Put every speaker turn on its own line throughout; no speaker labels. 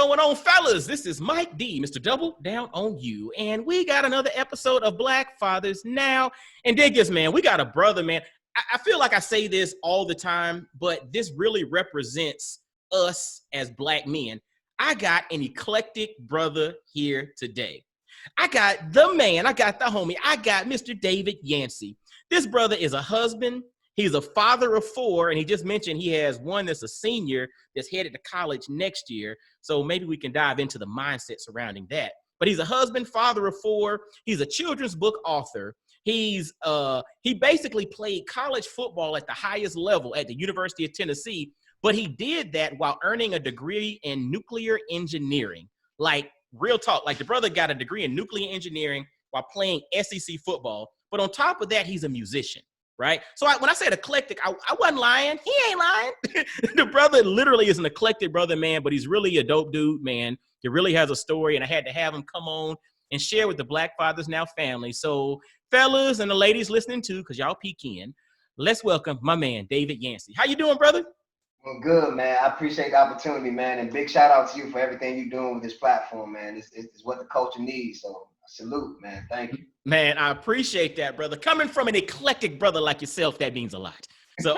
going on, fellas? This is Mike D, Mr. Double Down on You, and we got another episode of Black Fathers Now. And dig this, man, we got a brother, man. I feel like I say this all the time, but this really represents us as Black men. I got an eclectic brother here today. I got the man, I got the homie, I got Mr. David Yancey. This brother is a husband. He's a father of 4, and he just mentioned he has one that's a senior that's headed to college next year. So maybe we can dive into the mindset surrounding that. But he's a husband, father of 4. He's a children's book author. He basically played college football at the highest level at the University of Tennessee, but he did that while earning a degree in nuclear engineering. Like, real talk, like the brother got a degree in nuclear engineering while playing SEC football. But on top of that, he's a musician, right? So when I said eclectic, I wasn't lying. He ain't lying. The brother literally is an eclectic brother, man, but he's really a dope dude, man. He really has a story, and I had to have him come on and share with the Black Fathers Now family. So fellas and the ladies listening too, because y'all peek in, let's welcome my man, David Yancey. How you doing, brother?
Well, good, man. I appreciate the opportunity, man. And big shout out to you for everything you're doing with this platform, man. It's what the culture needs. So salute, man. Thank you.
Man, I appreciate that, brother. Coming from an eclectic brother like yourself, that means a lot. So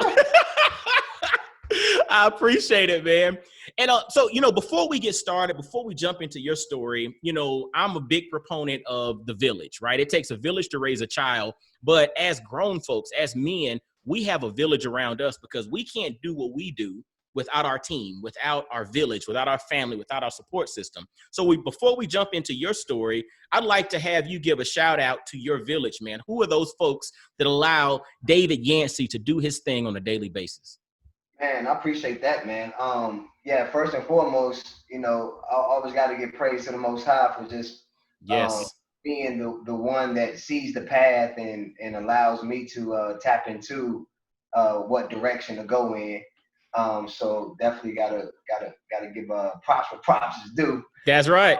I appreciate it, man. And so, before we get started, before we jump into your story, I'm a big proponent of the village, right? It takes a village to raise a child. But as grown folks, as men, we have a village around us because we can't do what we do without our team, without our village, without our family, without our support system. So before we jump into your story, I'd like to have you give a shout out to your village, man. Who are those folks that allow David Yancey to do his thing on a daily basis?
Man, I appreciate that, man. First and foremost, I always got to give praise to the Most High for just being the one that sees the path and allows me to tap into what direction to go in. So definitely gotta give props for props is due.
That's right.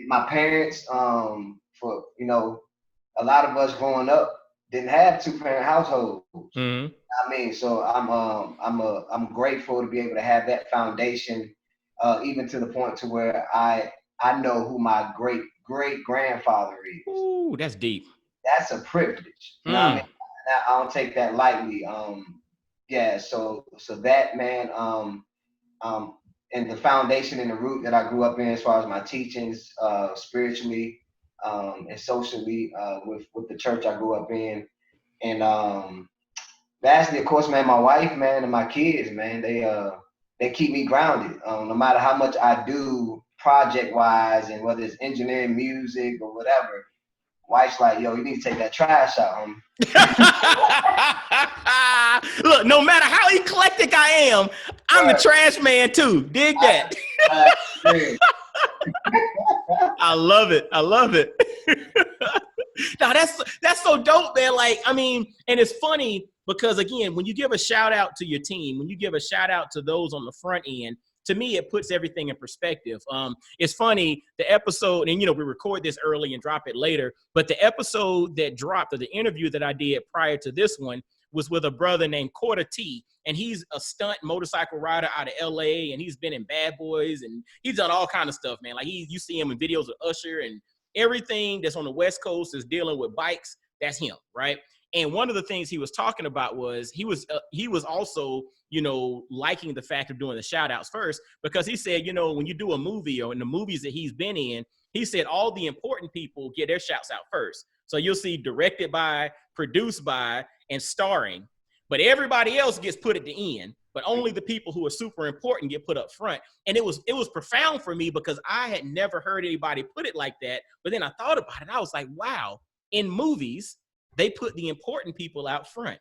My parents, for a lot of us growing up didn't have 2-parent households.
Mm-hmm.
So I'm grateful to be able to have that foundation, even to the point to where I know who my great grandfather is.
Ooh, that's deep.
That's a privilege. You know what I mean? I don't take that lightly. So that, man, and the foundation and the root that I grew up in as far as my teachings, spiritually, and socially, with the church I grew up in. And lastly, of course, man, my wife, man, and my kids, man, they keep me grounded. No matter how much I do project-wise, and whether it's engineering, music, or whatever, wife's like, yo, you need to take that trash out, homie.
Look, no matter how eclectic I am, I'm the trash man too. Dig that. I love it. No, that's so dope, man. And it's funny because, again, when you give a shout out to your team, when you give a shout out to those on the front end, to me, it puts everything in perspective. It's funny, the episode, and, we record this early and drop it later, but the episode that dropped, or the interview that I did prior to this one, was with a brother named Corda T, and he's a stunt motorcycle rider out of LA, and he's been in Bad Boys, and he's done all kind of stuff, man. Like, you see him in videos with Usher, and everything that's on the West Coast is dealing with bikes, that's him, right? And one of the things he was talking about was he was also, liking the fact of doing the shout outs first, because he said, when you do a movie, or in the movies that he's been in, he said all the important people get their shouts out first. So you'll see directed by, produced by, and starring, but everybody else gets put at the end, but only the people who are super important get put up front. And it was profound for me because I had never heard anybody put it like that. But then I thought about it. I was like, wow, in movies, they put the important people out front.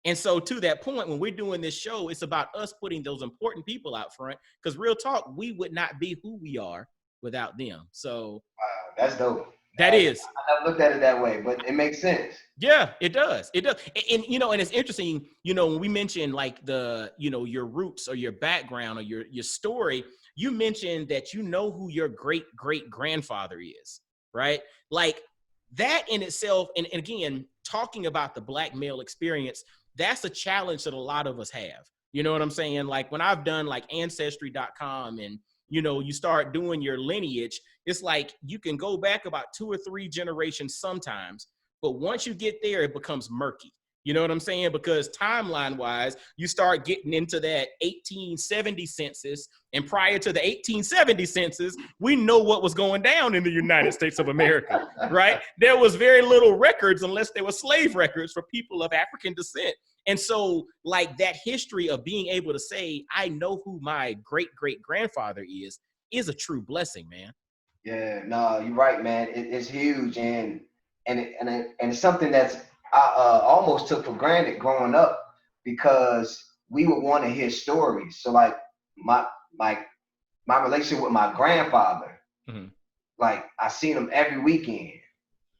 And so to that point, when we're doing this show, it's about us putting those important people out front, because real talk, we would not be who we are without them. So
wow, that's dope.
That is.
I never looked at it that way, but it makes sense.
Yeah, it does. It does. And and it's interesting, when we mention like your roots or your background or your story, you mentioned that who your great grandfather is, right? Like that in itself, and again, talking about the Black male experience, that's a challenge that a lot of us have. You know what I'm saying? Like when I've done like ancestry.com and you start doing your lineage, it's like you can go back about 2 or 3 generations sometimes, but once you get there, it becomes murky. You know what I'm saying? Because timeline wise, you start getting into that 1870 census. And prior to the 1870 census, we know what was going down in the United States of America, right? There was very little records unless there were slave records for people of African descent. And so like that history of being able to say, I know who my great-great-grandfather is a true blessing, man.
Yeah, no, you're right, man. It's huge, and it's something that's I almost took for granted growing up, because we would want to hear stories. So like my relationship with my grandfather, like I seen him every weekend,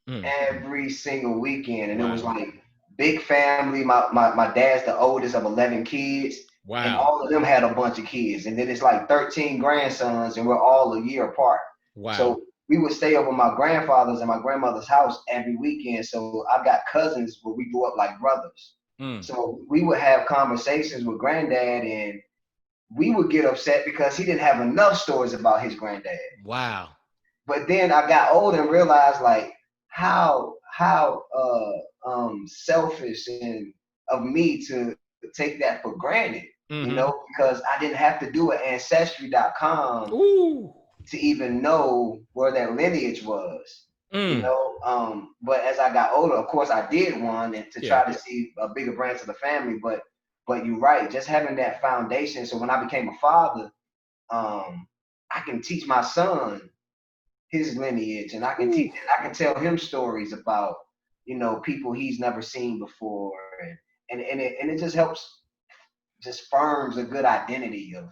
every single weekend, and it was like big family. My dad's the oldest of 11 kids. Wow. And all of them had a bunch of kids, and then it's like 13 grandsons, and we're all a year apart. Wow. So we would stay over my grandfather's and my grandmother's house every weekend. So I've got cousins where we grew up like brothers. So we would have conversations with granddad, and we would get upset because he didn't have enough stories about his granddad.
Wow.
But then I got older and realized like how selfish and of me to take that for granted, because I didn't have to do an ancestry.com to even know where that lineage was. But as I got older, of course I did one, and to try to see a bigger branch of the family, but you're right, just having that foundation. So when I became a father, I can teach my son his lineage, and I can tell him stories about, people he's never seen before, and it just helps, just firms a good identity of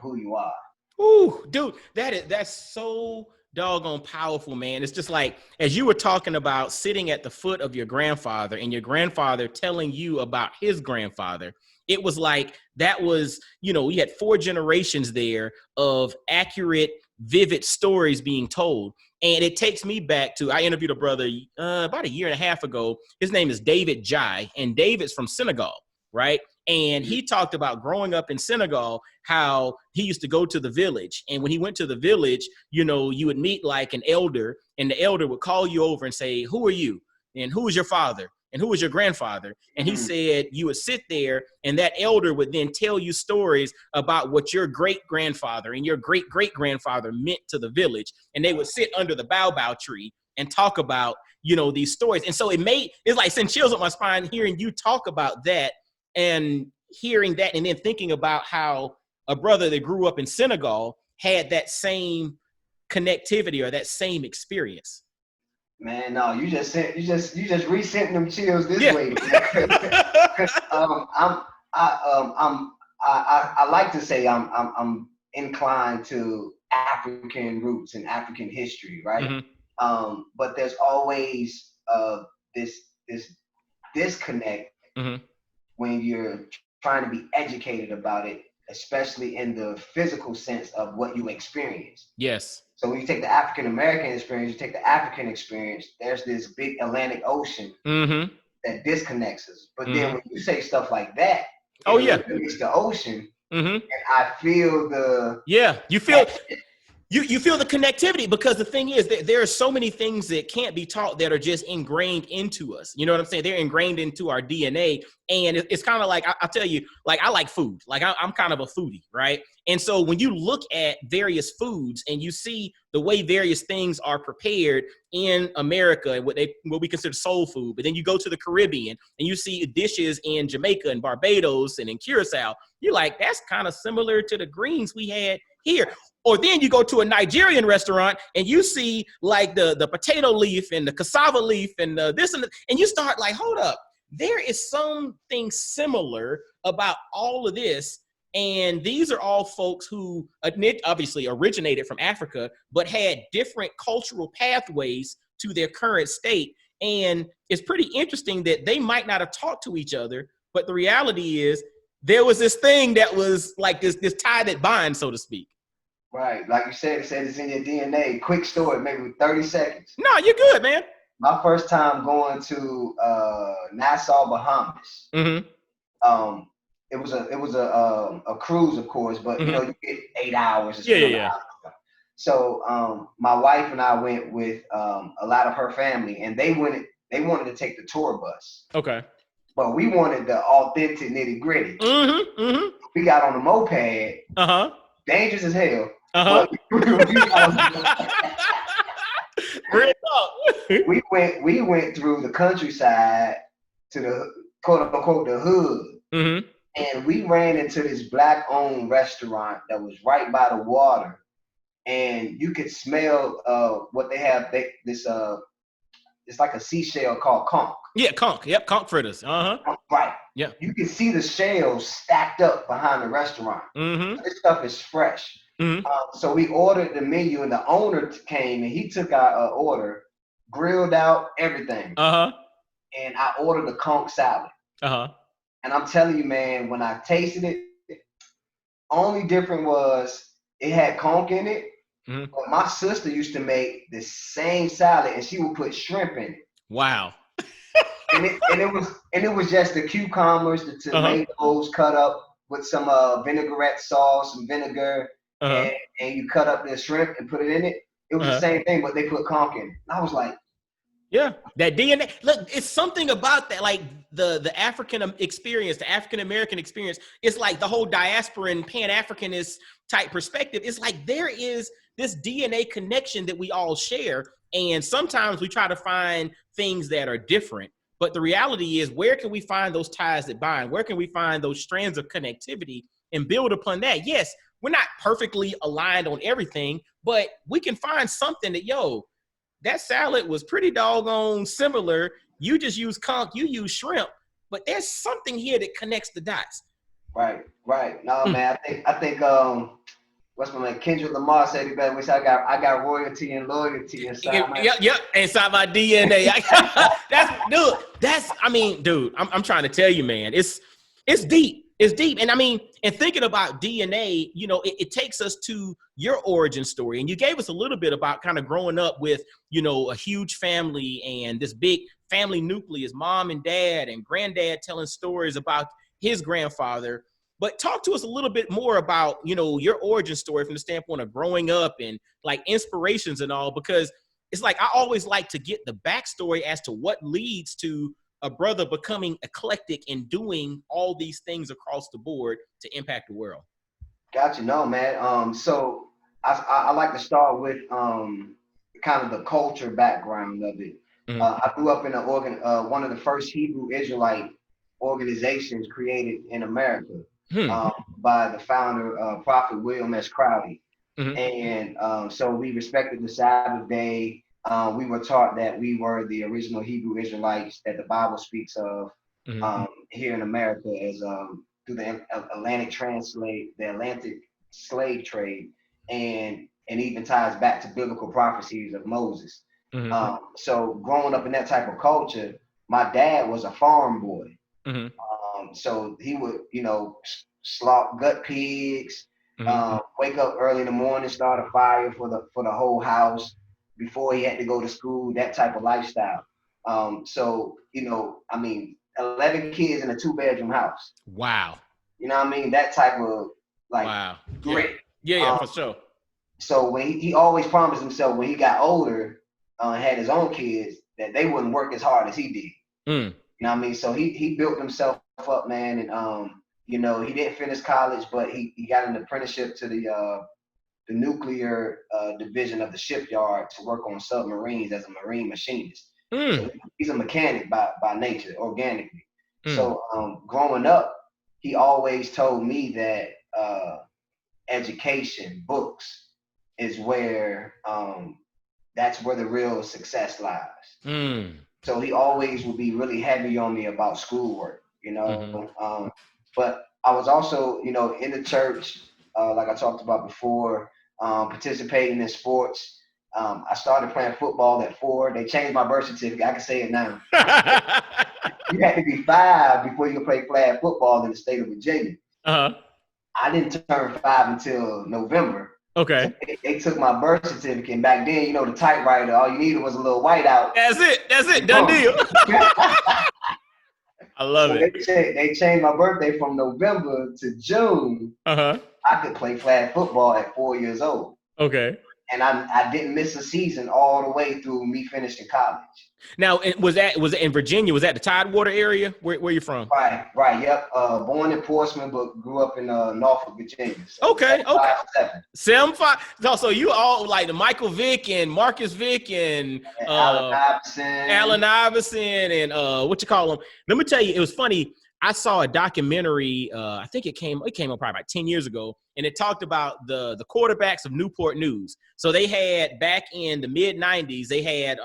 who you are.
Ooh, dude, that's so doggone powerful, man. It's just like, as you were talking about sitting at the foot of your grandfather and your grandfather telling you about his grandfather, it was like, that was, we had 4 generations there of accurate, vivid stories being told. And it takes me back to, I interviewed a brother about 1.5 years ago. His name is David Jai, and David's from Senegal, right? And he talked about growing up in Senegal, how he used to go to the village. And when he went to the village, you would meet like an elder, and the elder would call you over and say, who are you? And who is your father? And who was your grandfather? And he said you would sit there, and that elder would then tell you stories about what your great-grandfather and your great-great-grandfather meant to the village. And they would sit under the baobab tree and talk about, these stories. And so it's like send chills up my spine hearing you talk about that, and hearing that, and then thinking about how a brother that grew up in Senegal had that same connectivity or that same experience.
Man, no, you just resent them chills this way. I like to say I'm inclined to African roots and African history, right? But there's always this disconnect when you're trying to be educated about it, especially in the physical sense of what you experience.
Yes.
So when you take the African American experience, you take the African experience, there's this big Atlantic Ocean that disconnects us. But then when you say stuff like that, it's the ocean, and I feel you feel the connectivity, because the thing is that there are so many things that can't be taught that are just ingrained into us. You know what I'm saying? They're ingrained into our DNA. And it's kind of like, I'll tell you, like, I like food. Like, I'm kind of a foodie, right? And so when you look at various foods and you see the way various things are prepared in America and what we consider soul food, but then you go to the Caribbean and you see dishes in Jamaica and Barbados and in Curacao, you're like, that's kind of similar to the greens we had here. Or then you go to a Nigerian restaurant and you see like the potato leaf and the cassava leaf and this and you start like, hold up, there is something similar about all of this. And these are all folks who obviously originated from Africa, but had different cultural pathways to their current state. And it's pretty interesting that they might not have talked to each other, but the reality is there was this thing that was like this tie that binds, so to speak. Right. Like you said, it's in your DNA. Quick story, maybe 30 seconds.
No, you're good, man.
My first time going to Nassau, Bahamas. it was a cruise, of course, but you know, you get 8 hours to spend on the island. So my wife and I went with a lot of her family, and they wanted to take the tour bus.
Okay.
But we wanted the authentic nitty gritty. We got on the moped. Dangerous as hell. But we went through the countryside to the quote unquote the hood. And we ran into this black owned restaurant that was right by the water. And you could smell what they have. It's like a seashell called conch.
Yeah, conch. Yep, conch fritters.
Right.
Yeah.
You can see the shells stacked up behind the restaurant. This stuff is fresh. So we ordered the menu, and the owner came and he took our order, grilled out everything. And I ordered a conch salad. And I'm telling you, man, when I tasted it, only difference was it had conch in it. But my sister used to make the same salad, and she would put shrimp in it. Wow. and it was just the cucumbers, the tomatoes cut up with some vinaigrette sauce, some vinegar, and you cut up the shrimp and put it in it. It was the same thing, but they put conch in it. And I was like,
yeah, that DNA. Look, it's something about that, like the African experience, the African American experience. It's like the whole diasporan, Pan-Africanist type perspective. It's like there is this DNA connection that we all share, and sometimes we try to find things that are different. But the reality is, where can we find those ties that bind? Where can we find those strands of connectivity and build upon that? Yes, we're not perfectly aligned on everything, but we can find something that, that salad was pretty doggone similar. You just use conch, you use shrimp, but there's something here that connects the dots.
Right. No, man, I think what's my man? Kendrick Lamar said it better. Which I got royalty and loyalty inside my
inside my DNA. I'm trying to tell you, man, it's deep. It's deep. And I mean, and thinking about DNA, it takes us to your origin story. And you gave us a little bit about kind of growing up with, a huge family and this big family nucleus, mom and dad and granddad telling stories about his grandfather. But talk to us a little bit more about, your origin story from the standpoint of growing up and like inspirations and all, because it's like I always like to get the backstory as to what leads to a brother becoming eclectic and doing all these things across the board to impact the world.
Gotcha. No, man. So I like to start with kind of the culture background of it. I grew up in one of the first Hebrew Israelite organizations created in America by the founder, Prophet William S. Crowley. And so we respected the Sabbath day. We were taught that we were the original Hebrew Israelites that the Bible speaks of here in America as through the Atlantic slave trade, and even ties back to biblical prophecies of Moses. So growing up in that type of culture, my dad was a farm boy. So he would, gut pigs, wake up early in the morning, start a fire for the whole house before he had to go to school, that type of lifestyle. So, 11 kids in a 2-bedroom house.
Wow.
You know what I mean? That type of grit.
Yeah, for sure.
So when he always promised himself when he got older and had his own kids that they wouldn't work as hard as he did. You know what I mean? So he built himself up, man. And, he didn't finish college, but he got an apprenticeship to the nuclear division of the shipyard to work on submarines as a marine machinist. So he's a mechanic by nature, organically. So growing up, he always told me that education, books, is where that's where the real success lies. So he always would be really heavy on me about schoolwork, but I was also, in the church, like I talked about before, participating in sports. I started playing football at 4. They changed my birth certificate. I can say it now. You had to be 5 before you could play flag football in the state of Virginia. I didn't turn 5 until November.
Okay.
So they took my birth certificate, and back then, the typewriter, all you needed was a little whiteout.
That's it. Done deal. I love it.
They changed my birthday from November to June. I could play flag football at 4 years old.
Okay.
And I didn't miss a season all the way through me finishing college.
Now, was it in Virginia? Was that the Tidewater area? Where you from?
Right. Yep. Born in Portsmouth, but grew up in Norfolk, Virginia.
So okay. 7'5". So you all like the Michael Vick and Marcus Vick and Allen Iverson and what you call them? Let me tell you, it was funny. I saw a documentary. I think it came up probably about 10 years ago, and it talked about the quarterbacks of Newport News. So they had back in the mid 90s, they had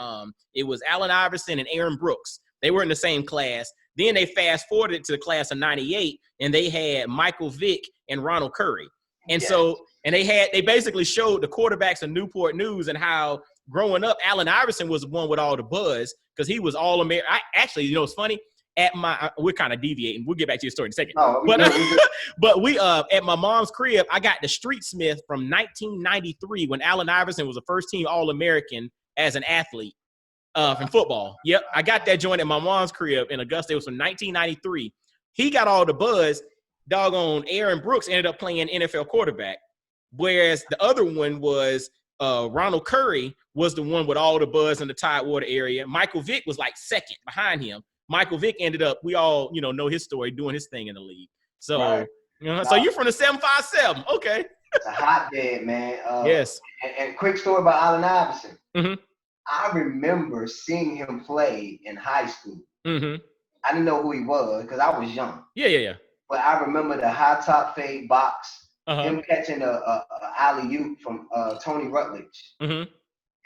it was Allen Iverson and Aaron Brooks. They were in the same class. Then they fast forwarded to the class of 98, and they had Michael Vick and Ronald Curry. And so they basically showed the quarterbacks of Newport News and how growing up, Allen Iverson was the one with all the buzz because he was all American. Actually, you know, it's funny. We're kind of deviating. We'll get back to your story in a second. But we at my mom's crib, I got the Street Smith from 1993 when Allen Iverson was a first team All-American as an athlete from football. Yep, I got that joint at my mom's crib in Augusta. It was from 1993. He got all the buzz. Doggone Aaron Brooks ended up playing NFL quarterback, whereas the other one was Ronald Curry was the one with all the buzz in the Tidewater area. Michael Vick was like second behind him. Michael Vick ended up, we all, know his story, doing his thing in the league. So, so you're from the 757. Okay.
It's a hotbed, man.
Yes.
And quick story about Allen Iverson. I remember seeing him play in high school. I didn't know who he was because I was young.
Yeah.
But I remember the high top fade box, him catching a alley-oop from Tony Rutledge.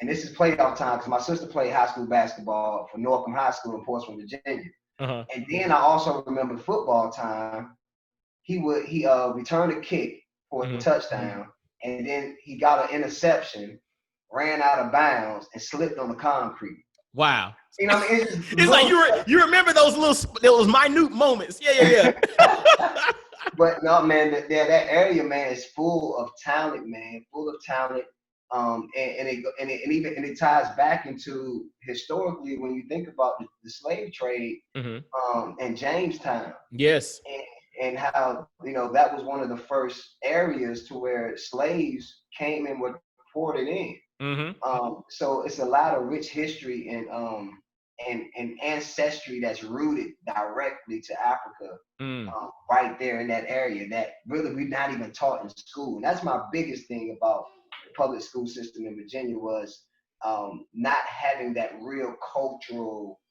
And this is playoff time because my sister played high school basketball for Norcom High School in Portsmouth, Virginia. And then I also remember football time. He returned a kick for a touchdown, and then he got an interception, ran out of bounds, and slipped on the concrete.
Wow.
You know what I mean?
It's like you remember those minute moments. Yeah.
But no, man, that area, man, is full of talent, man, full of talent. And it ties back into historically when you think about the slave trade in Jamestown. Yes. And how, that was one of the first areas to where slaves came and were ported in. So it's a lot of rich history and ancestry that's rooted directly to Africa, right there in that area that really we're not even taught in school. And that's my biggest thing about the public school system in Virginia was not having that real cultural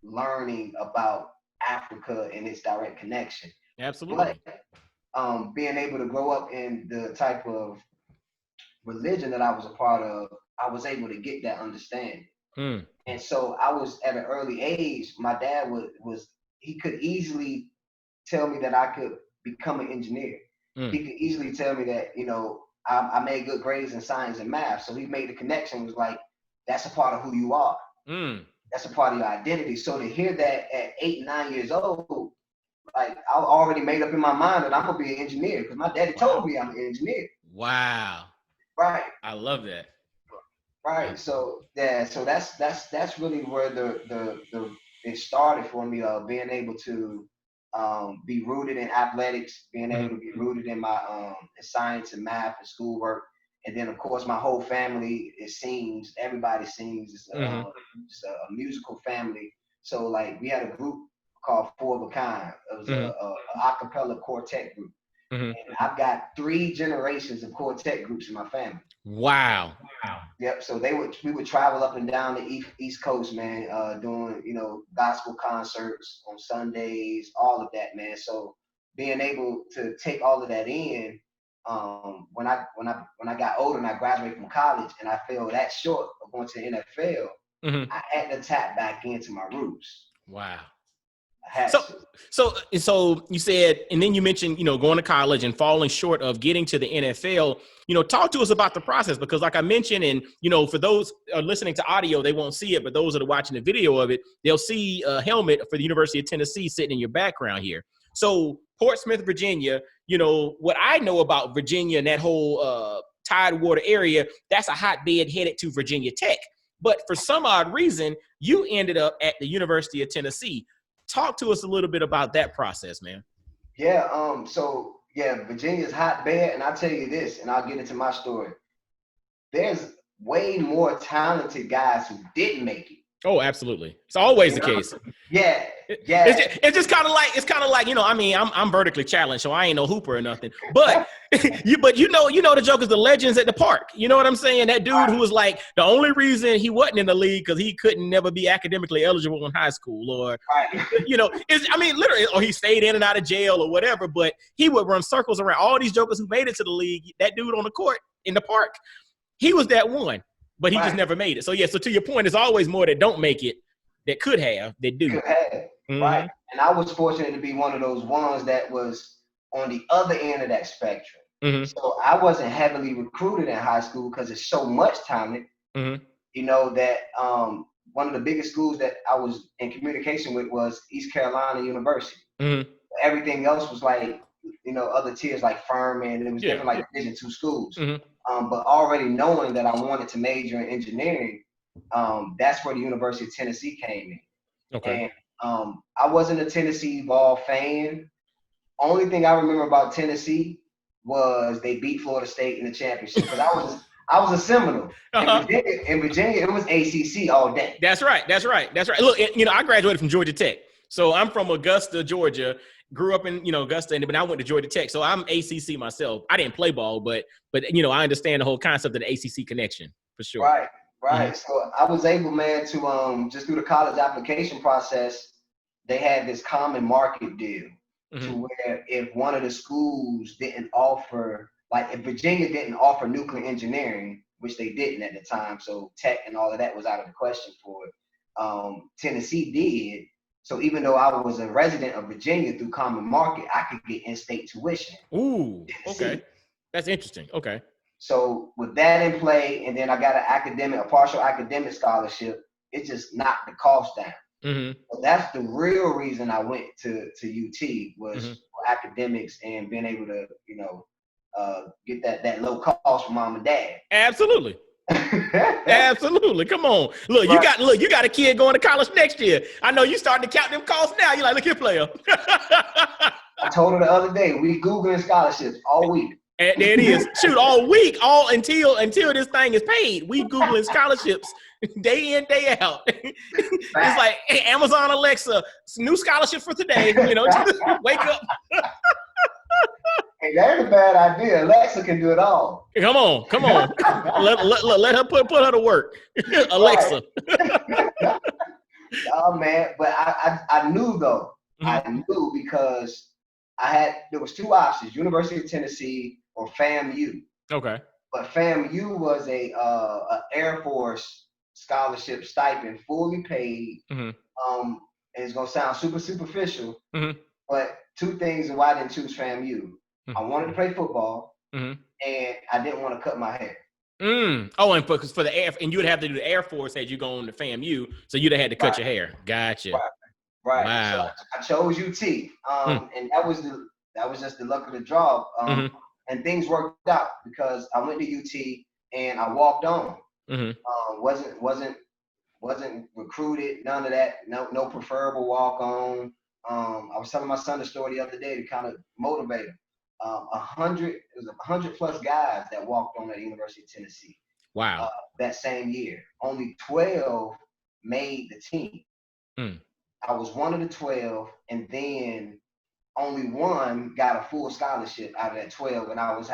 learning about Africa and its direct connection.
Absolutely.
But being able to grow up in the type of religion that I was a part of, I was able to get that understanding. And so I was at an early age, my dad he could easily tell me that I could become an engineer. He could easily tell me that, I made good grades in science and math. So he made the connection, was like, that's a part of who you are. That's a part of your identity. So to hear that at 8, 9 years old, like I already made up in my mind that I'm gonna be an engineer because my daddy told me I'm an engineer.
Wow.
Right.
I love that.
Right. So that's really where it started for me, being able to be rooted in athletics, being able to be rooted in my science and math and schoolwork. And then, of course, my whole family sings. Everybody sings. It's just a musical family. So, like, we had a group called Four of a Kind. It was a cappella quartet group. And I've got 3 generations of quartet groups in my family. Wow. Yep. So we would travel up and down the East Coast, man, doing, gospel concerts on Sundays, all of that, man. So being able to take all of that in, when I got older and I graduated from college and I fell that short of going to the NFL, I had to tap back into my roots. Wow. So you said, and then you mentioned, going to college and falling short of getting to the NFL. Talk to us about the process, because like I mentioned, and, for those listening to audio, they won't see it, but those that are watching the video of it, they'll see a helmet for the University of Tennessee sitting in your background here. So Portsmouth, Virginia, what I know about Virginia and that whole Tidewater area, that's a hotbed headed to Virginia Tech. But for some odd reason, you ended up at the University of Tennessee.
Talk to us a little bit about that process, man.
Yeah. So yeah, Virginia's hotbed, and I'll tell you this, and I'll get into my story. There's way more talented guys who didn't make it.
Oh, absolutely. It's always the case.
Yeah.
It's just kind of like, you know, I mean, I'm vertically challenged, so I ain't no hooper or nothing. But you know the joke is the legends at the park. You know what I'm saying? That dude who was like the only reason he wasn't in the league because he couldn't never be academically eligible in high school, or you know, literally, or he stayed in and out of jail or whatever. But he would run circles around all these jokers who made it to the league. That dude on the court in the park, he was that one. But he just never made it. So, yeah, so to your point, there's always more that don't make it that could have, that do.
Right. And I was fortunate to be one of those ones that was on the other end of that spectrum. So I wasn't heavily recruited in high school because there's so much talent, you know, that one of the biggest schools that I was in communication with was East Carolina University. Everything else was like, you know, other tiers like Furman. It was different like Division II schools. But already knowing that I wanted to major in engineering, that's where the University of Tennessee came in. Okay. And I wasn't a Tennessee ball fan. Only thing I remember about Tennessee was they beat Florida State in the championship. Because I was a Seminole. In Virginia, it was ACC all day.
That's right. Look, you know, I graduated from Georgia Tech. So I'm from Augusta, Georgia. Grew up in, you know, Augusta, but I went to Georgia Tech. So I'm ACC myself. I didn't play ball, but you know, I understand the whole concept of the ACC connection for sure.
Right. So I was able, man, to just through the college application process, they had this common market deal to where if one of the schools didn't offer, like if Virginia didn't offer nuclear engineering, which they didn't at the time, so tech and all of that was out of the question for it. Tennessee did. So even though I was a resident of Virginia through Common Market, I could get in-state tuition.
Ooh, okay. That's interesting. Okay.
So with that in play, and then I got a partial academic scholarship, it just knocked the cost down. So that's the real reason I went to UT was for academics and being able to, you know, get that low cost from mom and dad.
Absolutely. Absolutely. Come on. Look, you got a kid going to college next year. I know you starting to count them costs now. You're like, look here, player.
I told her the other day, we Googling scholarships all week.
And there it is. Shoot, all week, until this thing is paid. We Googling scholarships day in, day out. It's like, hey, Amazon Alexa, new scholarship for today. You know, just wake up.
Hey, that ain't a bad idea. Alexa can do it all.
Come on. Let her put her to work. Alexa.
Oh man, but I knew though. I knew because there was two options: University of Tennessee or FAMU. Okay. But FAMU was a Air Force scholarship stipend, fully paid. And it's gonna sound super superficial, but two things and why I didn't choose FAMU. I wanted to play football, and I didn't want to cut my hair.
Oh, and because for the air, and you would have to do the Air Force as you go on to FAMU, so you'd have had to cut your hair. Gotcha.
Right.
Wow.
So I chose UT, and that was just the luck of the draw. And things worked out because I went to UT and I walked on. Wasn't recruited, none of that. No preferable walk on. I was telling my son the story the other day to kind of motivate him. 100 plus guys that walked on at the University of Tennessee.
Wow.
That same year, only 12 made the team. I was one of the 12, and then only one got a full scholarship out of that 12, and I was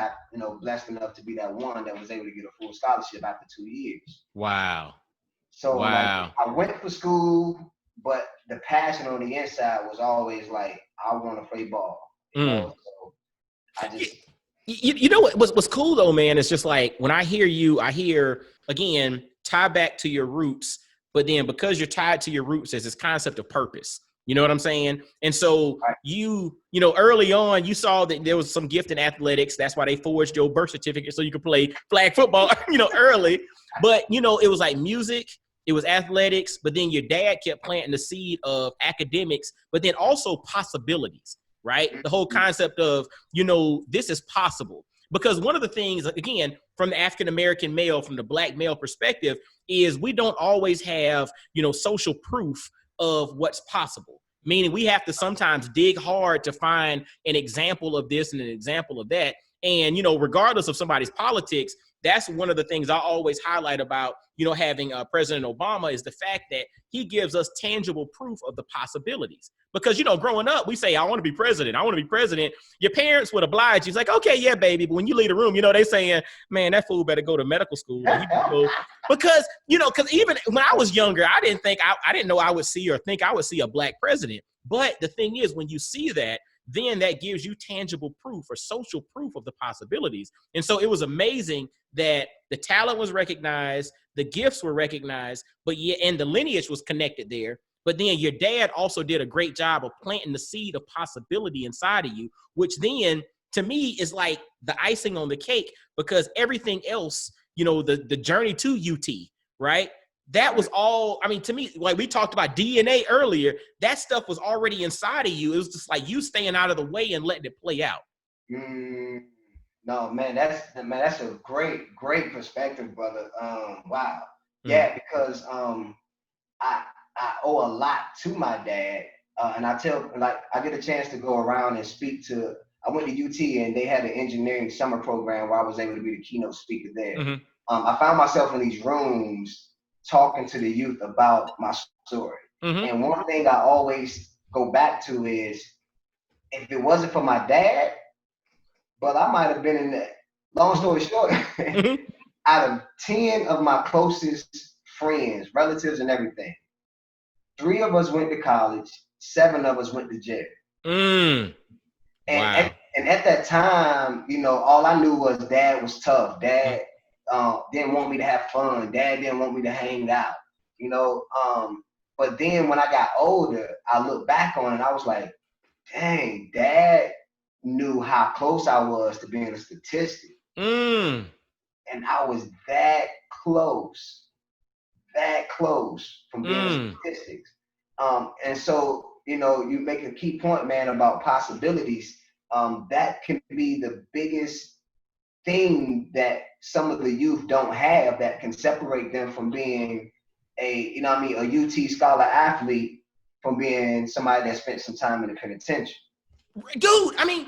blessed enough to be that one that was able to get a full scholarship after 2 years.
Wow.
So like, I went for school, but the passion on the inside was always like, I want to play ball. You know? So I just.
You know what's cool though, man? It's just like when I hear again, tie back to your roots, but then because you're tied to your roots, there's this concept of purpose. You know what I'm saying? And so you know, early on, you saw that there was some gift in athletics. That's why they forged your birth certificate so you could play flag football, early. But, it was like music, it was athletics, but then your dad kept planting the seed of academics, but then also possibilities, right? The whole concept of, this is possible. Because one of the things, again, from the African-American male, from the Black male perspective, is we don't always have, social proof of what's possible. meaning we have to sometimes dig hard to find an example of this and an example of that. And, you know, regardless of somebody's politics, that's one of the things I always highlight about, you know, having President Obama is the fact that he gives us tangible proof of the possibilities. Because, you know, growing up, we say, I want to be president. I want to be president. Your parents would oblige you. It's like, okay, yeah, baby. But when you leave the room, you know, they saying, man, that fool better go to medical school. Because, you know, because even when I was younger, I didn't know I would see or think I would see a black president. But the thing is, when you see that, then that gives you tangible proof or social proof of the possibilities. And so it was amazing that the talent was recognized, the gifts were recognized, but yeah, and the lineage was connected there. But then your dad also did a great job of planting the seed of possibility inside of you, which then to me is like the icing on the cake, because everything else, you know, the journey to UT, right? That was all, I mean, to me, like we talked about DNA earlier, that stuff was already inside of you. It was just like you staying out of the way and letting it play out.
No, man, that's a great perspective, brother. Wow. Yeah, because I owe a lot to my dad. And I get a chance to go around and speak to, I went to UT and they had an engineering summer program where I was able to be the keynote speaker there. I found myself in these rooms talking to the youth about my story. And one thing I always go back to is, if it wasn't for my dad, but I might have been in that. Long story short, out of 10 of my closest friends, relatives and everything, 3 of us went to college, 7 of us went to jail.
Wow.
And at that time, you know, all I knew was dad was tough. Dad didn't want me to have fun. Dad didn't want me to hang out, you know. But then when I got older, I look back on it and I was like, dang, dad knew how close I was to being a statistic. And I was that close from being a statistics. And so, you know, you make a key point, man, about possibilities. That can be the biggest thing that some of the youth don't have that can separate them from being a UT scholar athlete from being somebody that spent some time in the penitentiary.
Dude, I mean,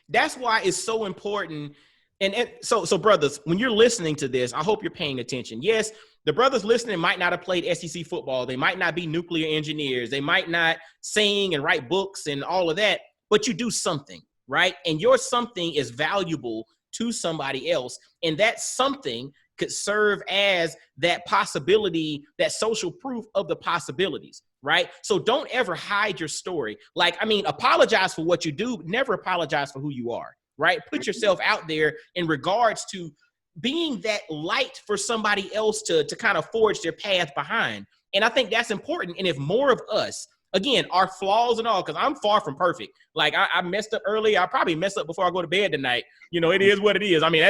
that's why it's so important. And so brothers, when you're listening to this, I hope you're paying attention. Yes, the brothers listening might not have played SEC football. They might not be nuclear engineers. They might not sing and write books and all of that, but you do something, right? And your something is valuable to somebody else. And that something could serve as that possibility, that social proof of the possibilities, right? So don't ever hide your story. Like, I mean, apologize for what you do, but never apologize for who you are, right? Put yourself out there in regards to being that light for somebody else to kind of forge their path behind. And I think that's important. And if more of us, again, our flaws and all, because I'm far from perfect. Like I messed up early. I probably mess up before I go to bed tonight. You know, it is what it is. I mean,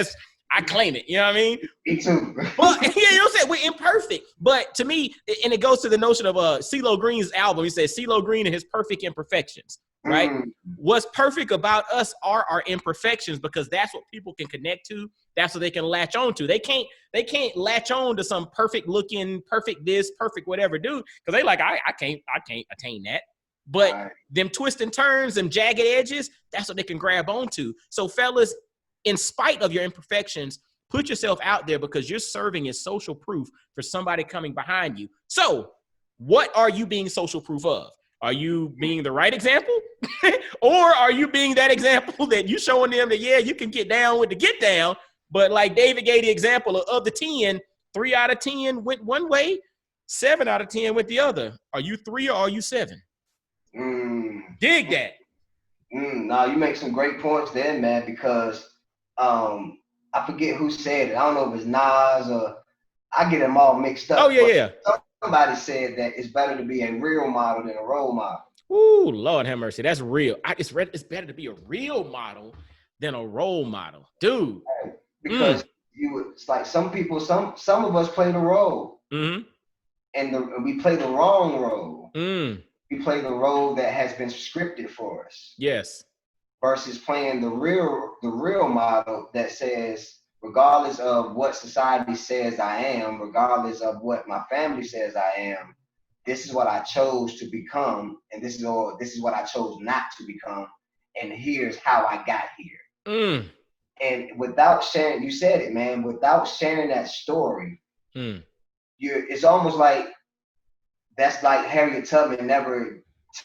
I claim it. You know what I mean?
Me too.
But yeah, you know what I'm saying? We're imperfect. But to me, and it goes to the notion of CeeLo Green's album. He says CeeLo Green and his perfect imperfections, right? What's perfect about us are our imperfections, because that's what people can connect to. That's what they can latch on to. They can't latch on to some perfect looking, perfect this, perfect whatever dude, because they like, I can't attain that. But them twists and turns, them jagged edges, that's what they can grab onto. So fellas, in spite of your imperfections, put yourself out there, because you're serving as social proof for somebody coming behind you. So what are you being social proof of? Are you being the right example? Or are you being that example that you showing them that, yeah, you can get down with the get down, but like David gave the example of the 10, 3 out of 10 went one way, 7 out of 10 went the other. Are you 3 or are you 7? Dig that.
No, you make some great points there, man, because I forget who said it. I don't know if it's Nas or I get them all mixed up.
Oh, yeah.
Somebody said that it's better to be a real model than a role model.
Ooh, Lord have mercy. That's real. It's better to be a real model than a role model. Dude.
Right. Because it's like some people, some of us play the role. And we play the wrong role. We play the role that has been scripted for us.
Yes.
Versus playing the real model that says, regardless of what society says I am, regardless of what my family says I am, this is what I chose to become, and this is what I chose not to become, and here's how I got here. And without sharing, you said it, man, without sharing that story, it's almost like that's like Harriet Tubman never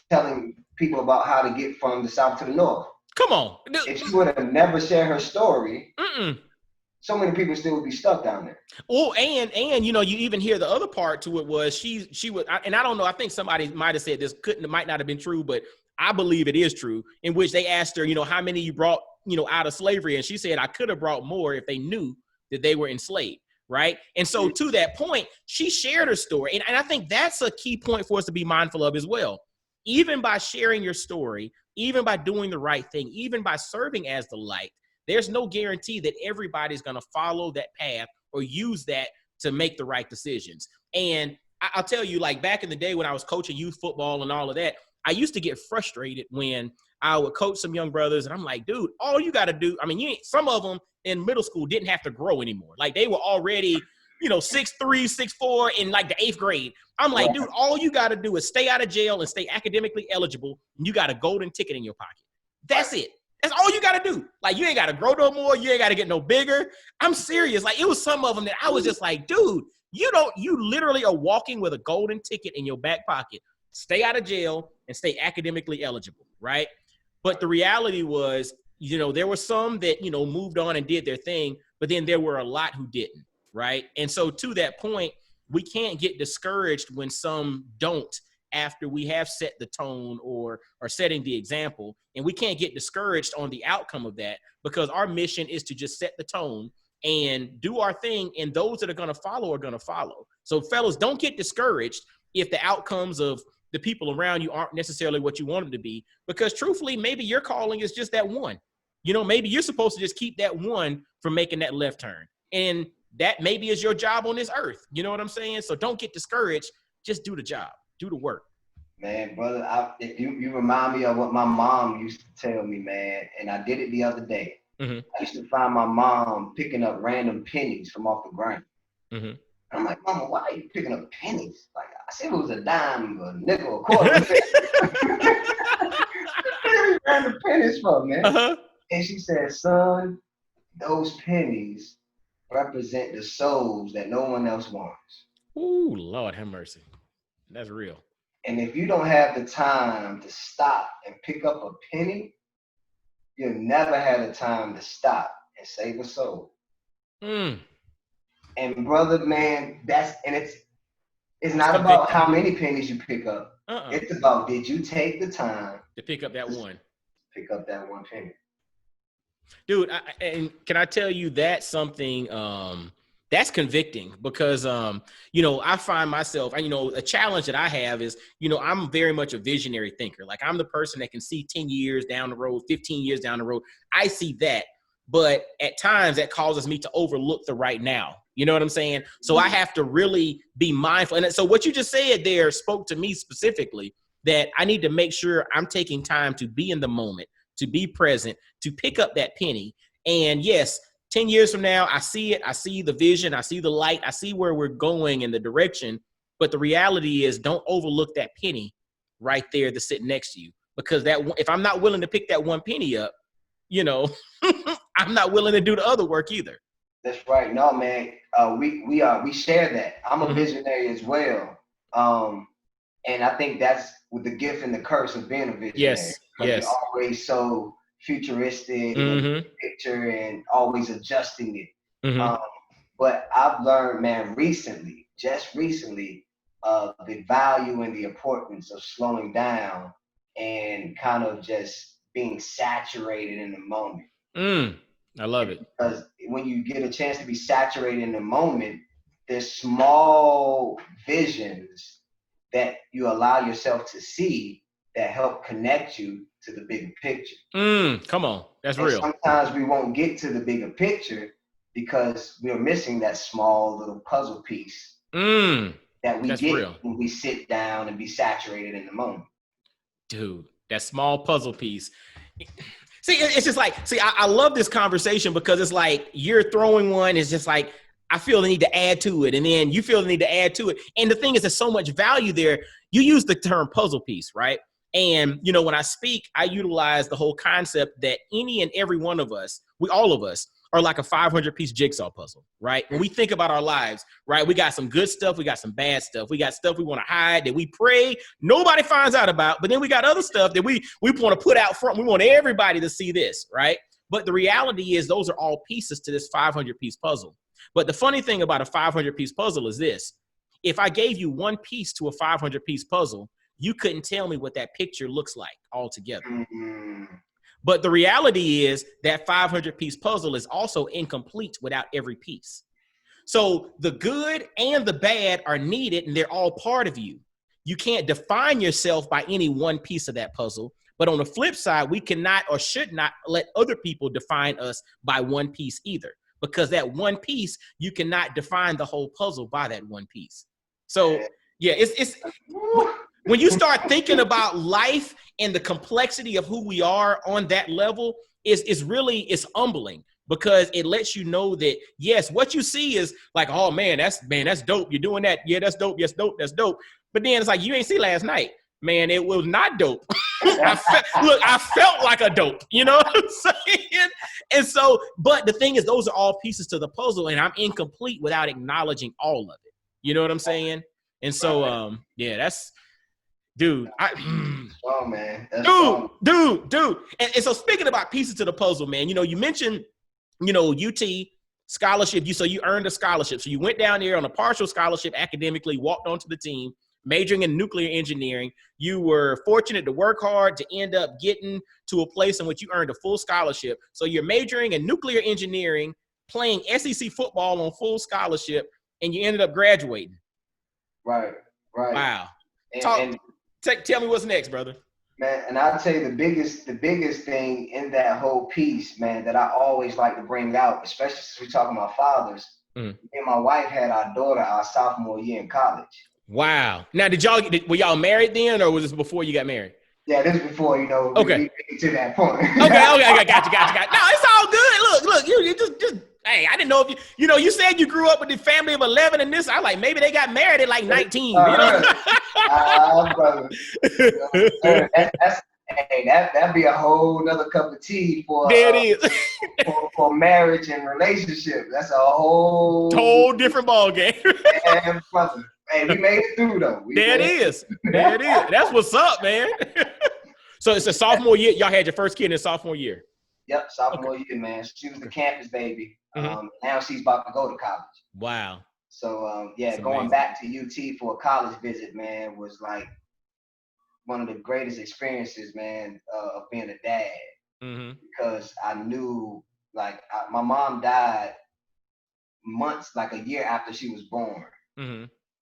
telling people about how to get from the South to the North.
Come on.
If she would have never shared her story, so many people still would be stuck down there.
Oh, and you know, you even hear the other part to it was she would, and I don't know, I think somebody might have said this might not have been true, but I believe it is true, in which they asked her, you know, how many you brought, you know, out of slavery, and she said, I could have brought more if they knew that they were enslaved, right? And so to that point, she shared her story, and I think that's a key point for us to be mindful of as well. Even by sharing your story, even by doing the right thing, even by serving as the light, there's no guarantee that everybody's going to follow that path or use that to make the right decisions. And I'll tell you, like back in the day when I was coaching youth football and all of that, I used to get frustrated when I would coach some young brothers and I'm like, dude, all you got to do, I mean, some of them in middle school didn't have to grow anymore. Like they were already, you know, 6'3", 6'4" in like the 8th grade. I'm like, dude, all you got to do is stay out of jail and stay academically eligible. And you got a golden ticket in your pocket. That's it. That's all you got to do. Like, you ain't got to grow no more. You ain't got to get no bigger. I'm serious. Like, it was some of them that I was just like, dude, you literally are walking with a golden ticket in your back pocket. Stay out of jail and stay academically eligible, right? But the reality was, you know, there were some that, you know, moved on and did their thing, but then there were a lot who didn't, right? And so to that point, we can't get discouraged when some don't after we have set the tone or are setting the example. And we can't get discouraged on the outcome of that, because our mission is to just set the tone and do our thing. And those that are going to follow are going to follow. So fellas, don't get discouraged if the outcomes of the people around you aren't necessarily what you want them to be, because truthfully, maybe your calling is just that one. You know, maybe you're supposed to just keep that one from making that left turn. And that maybe is your job on this earth. You know what I'm saying? So don't get discouraged. Just do the job. Do the work.
Man, brother, you remind me of what my mom used to tell me, man, and I did it the other day. I used to find my mom picking up random pennies from off the ground. I'm like, Mama, why are you picking up pennies? Like, I said it was a dime, a nickel, a quarter. Random pennies for, man. And she said, son, those pennies represent the souls that no one else wants.
Ooh, Lord have mercy. That's real.
And if you don't have the time to stop and pick up a penny, you'll never have the time to stop and save a soul. And brother, man, it's not about how many pennies you pick up. It's about, did you take the time
to pick up that one?
Pick up that one penny.
Dude, and can I tell you that's something that's convicting, because, you know, I find myself, you know, a challenge that I have is, you know, I'm very much a visionary thinker. Like, I'm the person that can see 10 years down the road, 15 years down the road. I see that. But at times that causes me to overlook the right now. You know what I'm saying? So I have to really be mindful. And so what you just said there spoke to me specifically, that I need to make sure I'm taking time to be in the moment, to be present, to pick up that penny. And yes, 10 years from now, I see it. I see the vision. I see the light. I see where we're going in the direction. But the reality is, don't overlook that penny right there that's sitting next to you. Because if I'm not willing to pick that one penny up, you know, I'm not willing to do the other work either.
That's right. No, man, we share that. I'm a visionary as well. And I think that's with the gift and the curse of being a visionary.
Yes.
You're always so futuristic in the picture and always adjusting it. But I've learned, man, just recently, the value and the importance of slowing down and kind of just being saturated in the moment.
I love it.
Because when you get a chance to be saturated in the moment, there's small visions that you allow yourself to see that help connect you to the bigger picture.
Come on. That's real.
Sometimes we won't get to the bigger picture because we're missing that small little puzzle piece that we get when we sit down and be saturated in the moment.
Dude, that small puzzle piece. See, it's just like, I love this conversation because it's like you're throwing one. It's just like, I feel the need to add to it. And then you feel the need to add to it. And the thing is, there's so much value there. You use the term puzzle piece, right? And, you know, when I speak, I utilize the whole concept that any and every one of us, all of us, are like a 500-piece jigsaw puzzle, right? When we think about our lives, right, we got some good stuff, we got some bad stuff, we got stuff we want to hide that we pray nobody finds out about, but then we got other stuff that we want to put out front. We want everybody to see this, right? But the reality is those are all pieces to this 500-piece puzzle. But the funny thing about a 500-piece puzzle is this. If I gave you one piece to a 500-piece puzzle, you couldn't tell me what that picture looks like altogether. Mm-hmm. But the reality is that 500-piece puzzle is also incomplete without every piece. So the good and the bad are needed, and they're all part of you. You can't define yourself by any one piece of that puzzle. But on the flip side, we cannot or should not let other people define us by one piece either. Because that one piece, you cannot define the whole puzzle by that one piece. So, yeah, it's when you start thinking about life and the complexity of who we are on that level, it's humbling, because it lets you know that, yes, what you see is like, oh, man, that's dope. You're doing that. Yeah, that's dope. Yes, dope. That's dope. But then it's like, you ain't see last night. Man, it was not dope. I felt like a dope. You know what I'm saying? And so, but the thing is, those are all pieces to the puzzle, and I'm incomplete without acknowledging all of it. You know what I'm saying? And so, yeah, that's, dude.
Oh man, that's
dude. And so, speaking about pieces to the puzzle, man, you know, you mentioned, you know, UT scholarship. So you earned a scholarship. So you went down there on a partial scholarship academically, walked onto the team, majoring in nuclear engineering. You were fortunate to work hard to end up getting to a place in which you earned a full scholarship. So you're majoring in nuclear engineering, playing SEC football on full scholarship, and you ended up graduating.
Right.
Wow. Tell me what's next, brother.
Man, and I'll tell you the biggest thing in that whole piece, man, that I always like to bring out, especially since we're talking about fathers. Me and my wife had our daughter our sophomore year in college.
Wow. Now, were y'all married then, or was this before you got married?
Yeah, this is before, you know,
okay.
we get to that point.
okay, got you. No, it's all good. Look, you just, hey, I didn't know if you said you grew up with a family of 11 and this. I like, maybe they got married at like 19.
Brother. That'd be a whole nother cup of tea for
there it is.
for marriage and relationship. That's a whole
different ball game.
And brother, hey, we made it through though.
There it is. That's what's up, man. So it's a sophomore year. Y'all had your first kid in sophomore year.
Yep, sophomore year, man. She was the campus baby. Now she's about to go to college.
Wow.
So going back to UT for a college visit, man, was like one of the greatest experiences, man, of being a dad. Because I knew, like, my mom died like a year after she was born.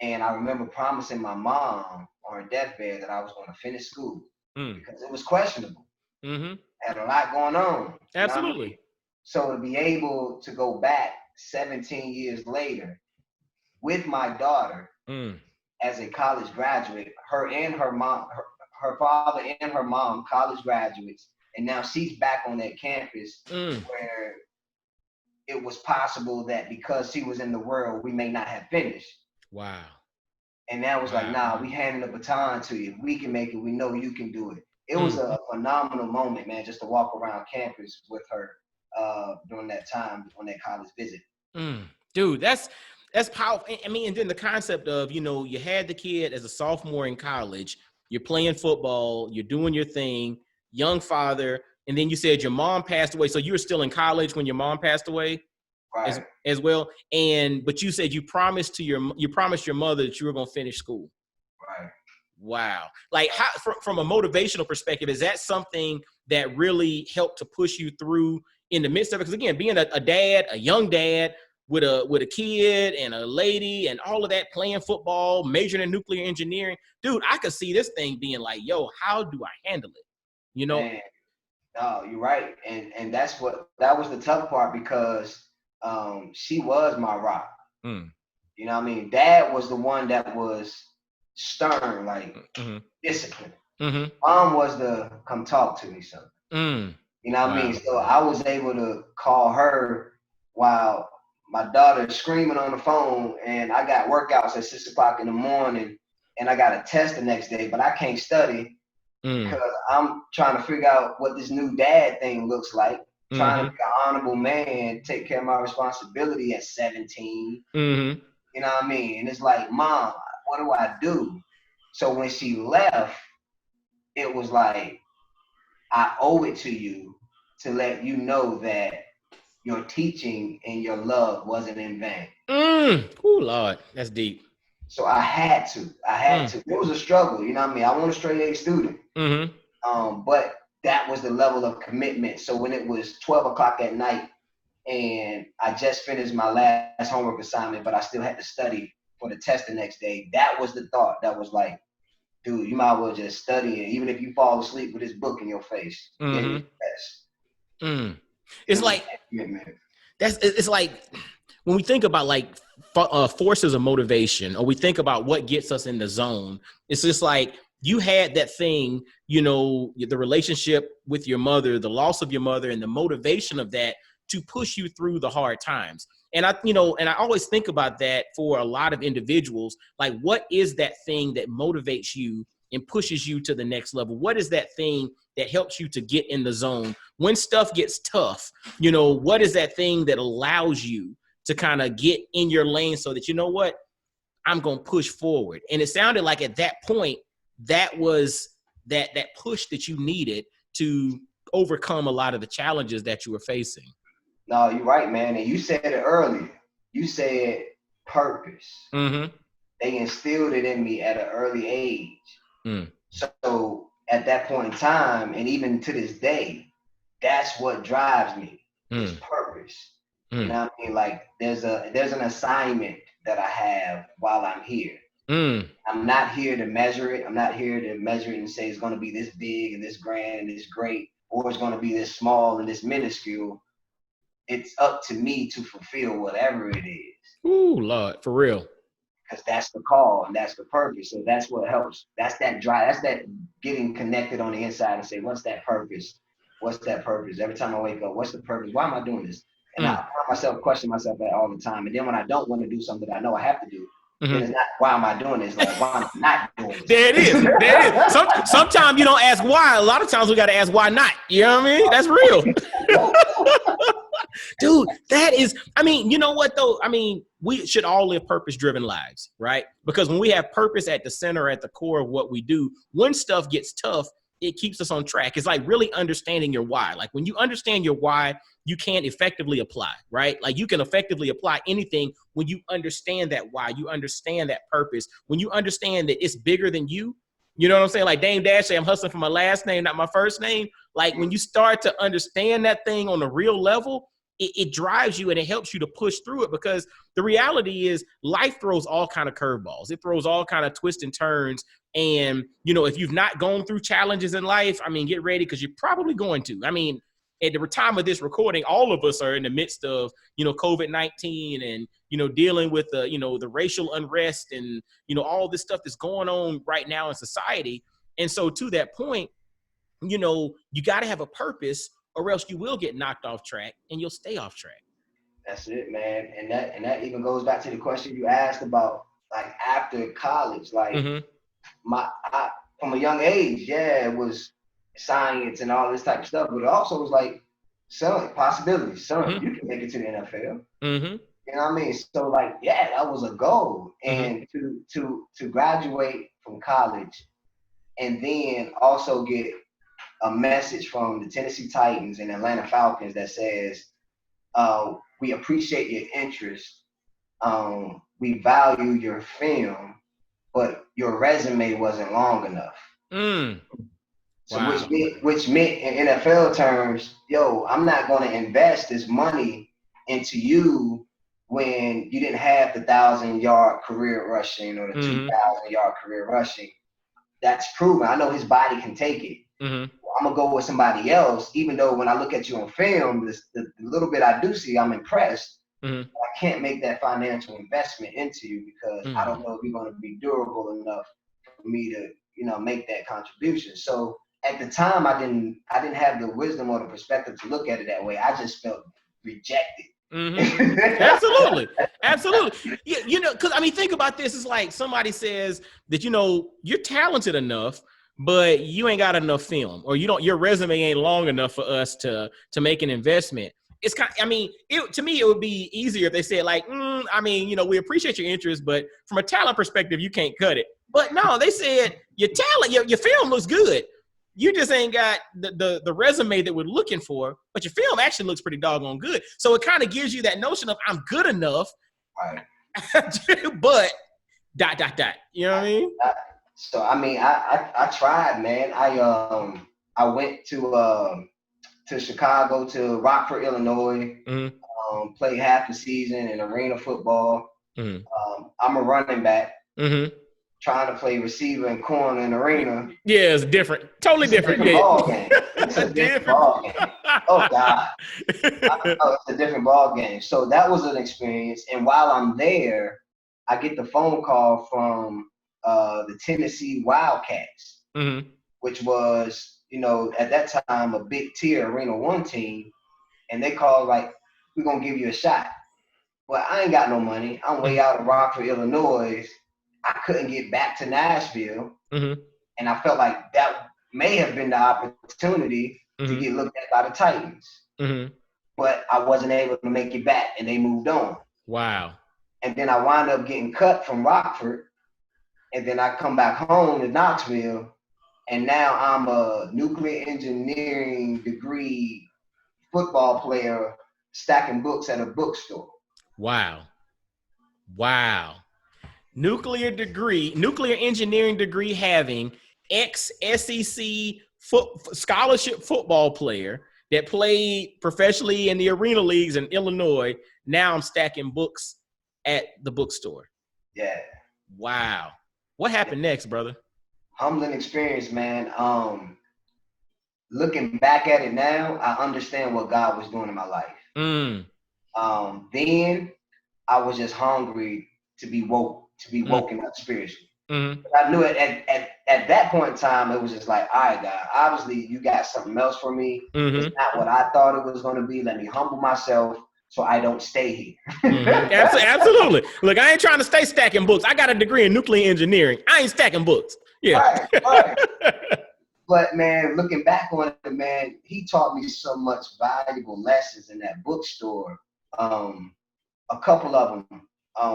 And I remember promising my mom on her deathbed that I was going to finish school because it was questionable. Had a lot going on.
Absolutely.
You know what I mean? So to be able to go back 17 years later with my daughter as a college graduate, her and her mom, her father and her mom, college graduates, and now she's back on that campus where it was possible that because she was in the world, we may not have finished.
Wow.
And that was like, nah, we handing the baton to you. We can make it. We know you can do it. It was a phenomenal moment, man, just to walk around campus with her during that time on that college visit.
Dude, that's powerful. I mean, and then the concept of, you had the kid as a sophomore in college, you're playing football, you're doing your thing, young father, and then you said your mom passed away. So you were still in college when your mom passed away?
Right.
As well. But you said you promised your mother that you were going to finish school.
Right.
Wow. Like, how, from a motivational perspective, is that something that really helped to push you through in the midst of it? Because again, being a young dad with a kid and a lady and all of that, playing football, majoring in nuclear engineering, dude, I could see this thing being like, yo, how do I handle it?
Man, no, you're right. And that was the tough part because she was my rock. You know what I mean? Dad was the one that was stern, like discipline. Mom was the come talk to me, son. You know what I mean? So I was able to call her while my daughter screaming on the phone, and I got workouts at 6 o'clock in the morning, and I got a test the next day, but I can't study because I'm trying to figure out what this new dad thing looks like. Trying to be an honorable man, take care of my responsibility at 17. You know what I mean? And it's like, Mom, what do I do? So when she left, it was like, I owe it to you to let you know that your teaching and your love wasn't in vain.
Oh, Lord, that's deep.
So I had to. It was a struggle, you know what I mean? I want a straight A student. But that was the level of commitment. So when it was 12 o'clock at night and I just finished my last homework assignment, but I still had to study for the test the next day, that was the thought. That was like, dude, you might as well just study it, even if you fall asleep with this book in your face.
It's like it's like when we think about like forces of motivation, or we think about what gets us in the zone. It's just like you had that thing, you know, the relationship with your mother, the loss of your mother, and the motivation of that to push you through the hard times. And I always think about that for a lot of individuals. Like, what is that thing that motivates you and pushes you to the next level? What is that thing that helps you to get in the zone when stuff gets tough? You know, what is that thing that allows you to kind of get in your lane so that, you know what, I'm going to push forward? And it sounded like at that point, that was that push that you needed to overcome a lot of the challenges that you were facing.
No, you're right, man. And you said it earlier. You said purpose. They instilled it in me at an early age. So at that point in time, and even to this day, that's what drives me. Is purpose. You know what I mean? Like there's an assignment that I have while I'm here. I'm not here to measure it. I'm not here to measure it and say it's going to be this big and this grand and this great, or it's going to be this small and this minuscule. It's up to me to fulfill whatever it is.
Ooh, Lord, for real.
Because that's the call and that's the purpose. So that's what helps. That's that drive. That's that getting connected on the inside and say, what's that purpose? What's that purpose? Every time I wake up, what's the purpose? Why am I doing this? And I question myself that all the time. And then when I don't want to do something that I know I have to do, then it's not why am I doing this? Like, why am I not doing this?
There it is. Sometimes you don't ask why. A lot of times we got to ask why not. You know what I mean? That's real. Dude, that is, I mean, you know what though? I mean, we should all live purpose-driven lives, right? Because when we have purpose at the center, at the core of what we do, when stuff gets tough, it keeps us on track. It's like really understanding your why. Like when you understand your why, you can effectively apply, right? Like you can effectively apply anything when you understand that why, you understand that purpose. When you understand that it's bigger than you, you know what I'm saying? Like Dame Dash say, I'm hustling for my last name, not my first name. Like when you start to understand that thing on a real level, it drives you and it helps you to push through it, because the reality is life throws all kind of curveballs. It throws all kind of twists and turns. And, you know, if you've not gone through challenges in life, I mean, get ready, because you're probably going to. I mean, at the time of this recording, all of us are in the midst of, you know, COVID-19 and, you know, dealing with the, you know, the racial unrest and, you know, all this stuff that's going on right now in society. And so to that point, you know, you got to have a purpose, or else you will get knocked off track and you'll stay off track.
That's it, man. And that even goes back to the question you asked about, like, after college, like from a young age, yeah, it was science and all this type of stuff, but it also was like, son, possibilities, son, you can make it to the NFL. You know what I mean? So like, yeah, that was a goal. And to graduate from college and then also get a message from the Tennessee Titans and Atlanta Falcons that says, we appreciate your interest. We value your film, but your resume wasn't long enough. So
wow.
which meant in NFL terms, yo, I'm not going to invest this money into you when you didn't have the 1,000-yard career rushing or the 2,000-yard career rushing. That's proven. I know his body can take it. I'm gonna go with somebody else, even though when I look at you on film, the little bit I do see, I'm impressed. I can't make that financial investment into you because I don't know if you're gonna be durable enough for me to, you know, make that contribution. So at the time, I didn't have the wisdom or the perspective to look at it that way. I just felt rejected.
Absolutely. Absolutely. Yeah, because I mean, think about this. It's like somebody says that, you're talented enough, but you ain't got enough film, or your resume ain't long enough for us to make an investment. It's I mean, to me, it would be easier if they said like, I mean, we appreciate your interest, but from a talent perspective, you can't cut it. But no, they said your talent, your film looks good. You just ain't got the resume that we're looking for, but your film actually looks pretty doggone good. So it kind of gives you that notion of I'm good enough,
right?
but ... You know what I mean?
So I mean, I tried, man. I went to Chicago, to Rockford, Illinois. Played half the season in arena football. I'm a running back. Trying to play receiver and corner in arena.
Yeah, it's different. Totally different.
Ball game. It's a different ball game. Oh God. It's a different ball game. So that was an experience. And while I'm there, I get the phone call from the Tennessee Wildcats, which was, at that time a big tier Arena 1 team. And they called like, we're gonna give you a shot. Well, I ain't got no money. I'm way out of Rockford, Illinois. I couldn't get back to Nashville. And I felt like that may have been the opportunity to get looked at by the Titans. But I wasn't able to make it back, and they moved on.
Wow.
And then I wound up getting cut from Rockford. And then I come back home to Knoxville, and now I'm a nuclear engineering degree football player stacking books at a bookstore.
Wow. Nuclear engineering degree having ex-SEC scholarship football player that played professionally in the arena leagues in Illinois. Now I'm stacking books at the bookstore.
Yeah.
Wow. What happened next, brother?
Humbling experience, man. Looking back at it now, I understand what God was doing in my life. Then I was just hungry to be woken up spiritually. I knew it at that point in time, it was just like, all right, God, obviously you got something else for me. It's not what I thought it was going to be. Let me humble myself so I don't stay here.
Absolutely. Look, I ain't trying to stay stacking books. I got a degree in nuclear engineering. I ain't stacking books. Yeah.
Right. But man, looking back on it, man, he taught me so much valuable lessons in that bookstore. A couple of them.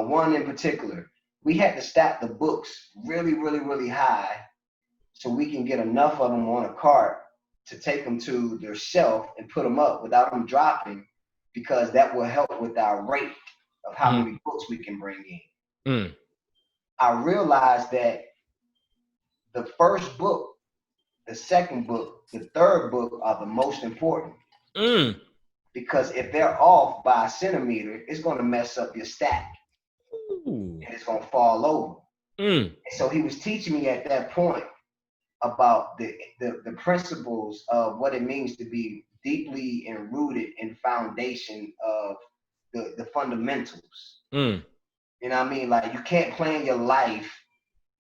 One in particular, we had to stack the books really, really, really high so we can get enough of them on a cart to take them to their shelf and put them up without them dropping, because that will help with our rate of how many books we can bring in. I realized that the first book, the second book, the third book are the most important. Because if they're off by a centimeter, it's going to mess up your stack. And it's going to fall over. And so he was teaching me at that point about the principles of what it means to be deeply rooted in foundation of the fundamentals. You know what I mean? Like, you can't plan your life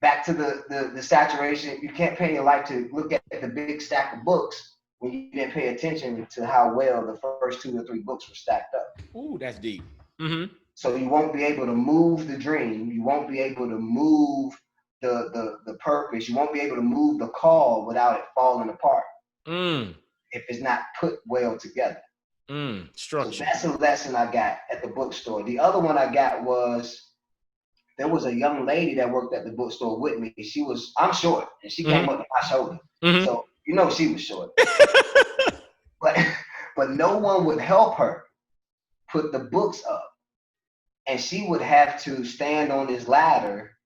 back to the saturation. You can't plan your life to look at the big stack of books when you didn't pay attention to how well the first 2 or 3 books were stacked up.
Ooh, that's deep.
So you won't be able to move the dream. You won't be able to move the purpose. You won't be able to move the call without it falling apart. If it's not put well together.
Structure.
So that's a lesson I got at the bookstore. The other one I got was, there was a young lady that worked at the bookstore with me. I'm short, and she came up to my shoulder. So she was short. But no one would help her put the books up. And she would have to stand on this ladder,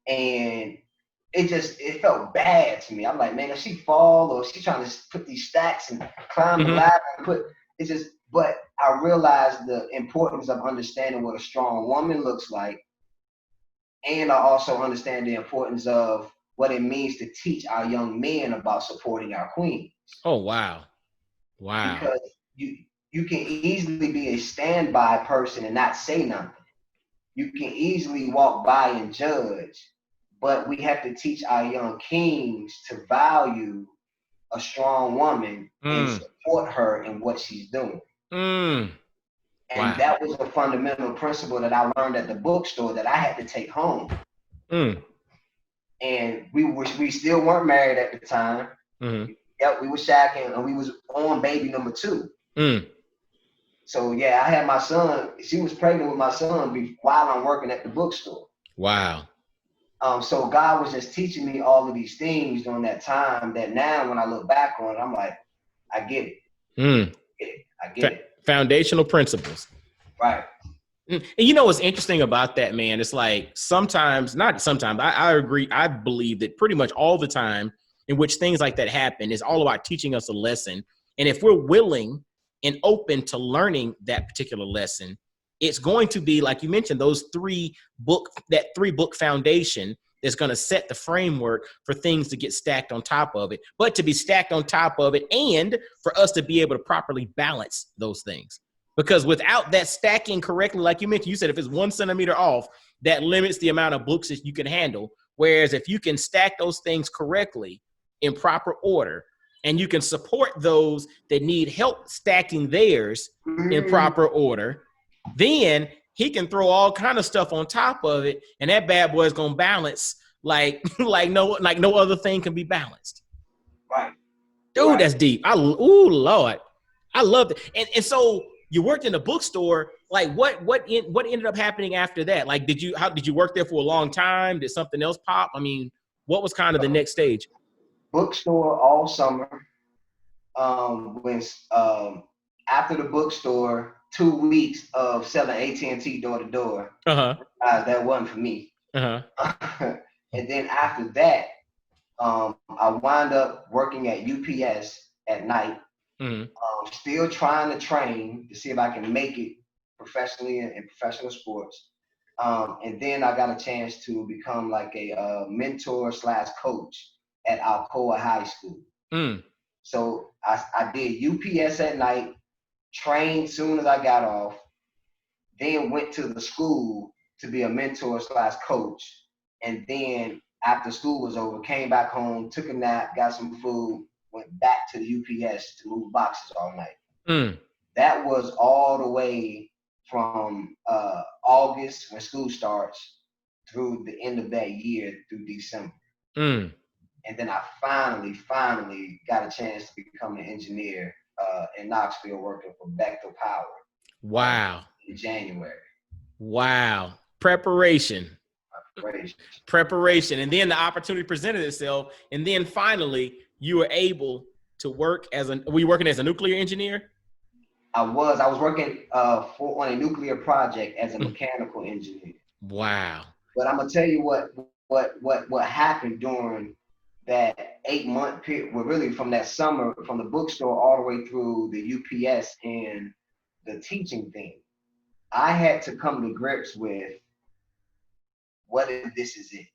and it felt bad to me. I'm like, man, if she fall, or she trying to put these stacks and climb the ladder and but I realized the importance of understanding what a strong woman looks like. And I also understand the importance of what it means to teach our young men about supporting our queens.
Oh, wow.
Because you can easily be a standby person and not say nothing. You can easily walk by and judge, but we have to teach our young kings to value a strong woman and support her in what she's doing. And And that was a fundamental principle that I learned at the bookstore that I had to take home. And we still weren't married at the time. Yep, we were shacking, and we was on baby number 2. So yeah, I had my son. She was pregnant with my son while I'm working at the bookstore.
Wow.
So God was just teaching me all of these things during that time that now when I look back on it, I'm like, I get it. I get it.
Foundational principles.
Right.
And you know what's interesting about that, man? It's like I agree. I believe that pretty much all the time in which things like that happen is all about teaching us a lesson. And if we're willing and open to learning that particular lesson, it's going to be, like you mentioned, that 3-book foundation that's going to set the framework for things to get stacked on top of it, but to be stacked on top of it and for us to be able to properly balance those things. Because without that stacking correctly, like you mentioned, you said if it's 1 centimeter off, that limits the amount of books that you can handle. Whereas if you can stack those things correctly in proper order, and you can support those that need help stacking theirs in proper order, then he can throw all kind of stuff on top of it, and that bad boy is gonna balance like no other thing can be balanced.
Right.
Dude,
right.
That's deep. Lord, I love it. And so you worked in a bookstore. Like what ended up happening after that? Like did you work there for a long time? Did something else pop? I mean, what was kind of the next stage?
Bookstore all summer. After the bookstore, 2 weeks of selling AT&T door to door. That wasn't for me. And then after that, I wound up working at UPS at night. Still trying to train to see if I can make it professionally in professional sports. And then I got a chance to become like a mentor/coach at Alcoa High School. So I did UPS at night, trained soon as I got off, then went to the school to be a mentor/coach. And then after school was over, came back home, took a nap, got some food, went back to the UPS to move boxes all night. That was all the way from August when school starts through the end of that year through December. And then I finally got a chance to become an engineer in Knoxville working for Bechtel Power.
Wow.
In January.
Wow. Preparation. And then the opportunity presented itself. And then finally you were able to work were you working as a nuclear engineer?
I was working on a nuclear project as a mechanical engineer.
Wow.
But I'm gonna tell you what happened during that 8-month period, well, really from that summer, from the bookstore all the way through the UPS and the teaching thing. I had to come to grips with, what if this is it?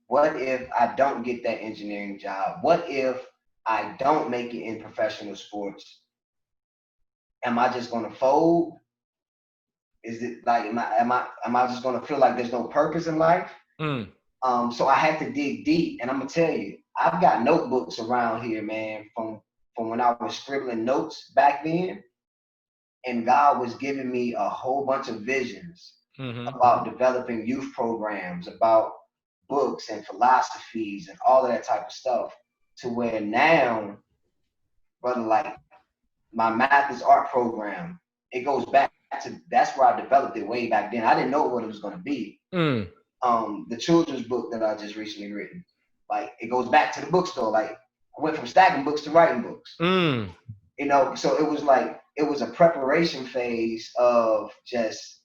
What if I don't get that engineering job? What if I don't make it in professional sports? Am I just gonna fold? Is it like, am I just gonna feel like there's no purpose in life? So I had to dig deep, and I'm gonna tell you, I've got notebooks around here, man, from when I was scribbling notes back then, and God was giving me a whole bunch of visions about developing youth programs, about books and philosophies and all of that type of stuff, to where now, brother, like my math is art program, it goes back to, that's where I developed it way back then. I didn't know what it was gonna be. The children's book that I just recently written, like it goes back to the bookstore. Like I went from stacking books to writing books. You know, so it was like, it was a preparation phase of just,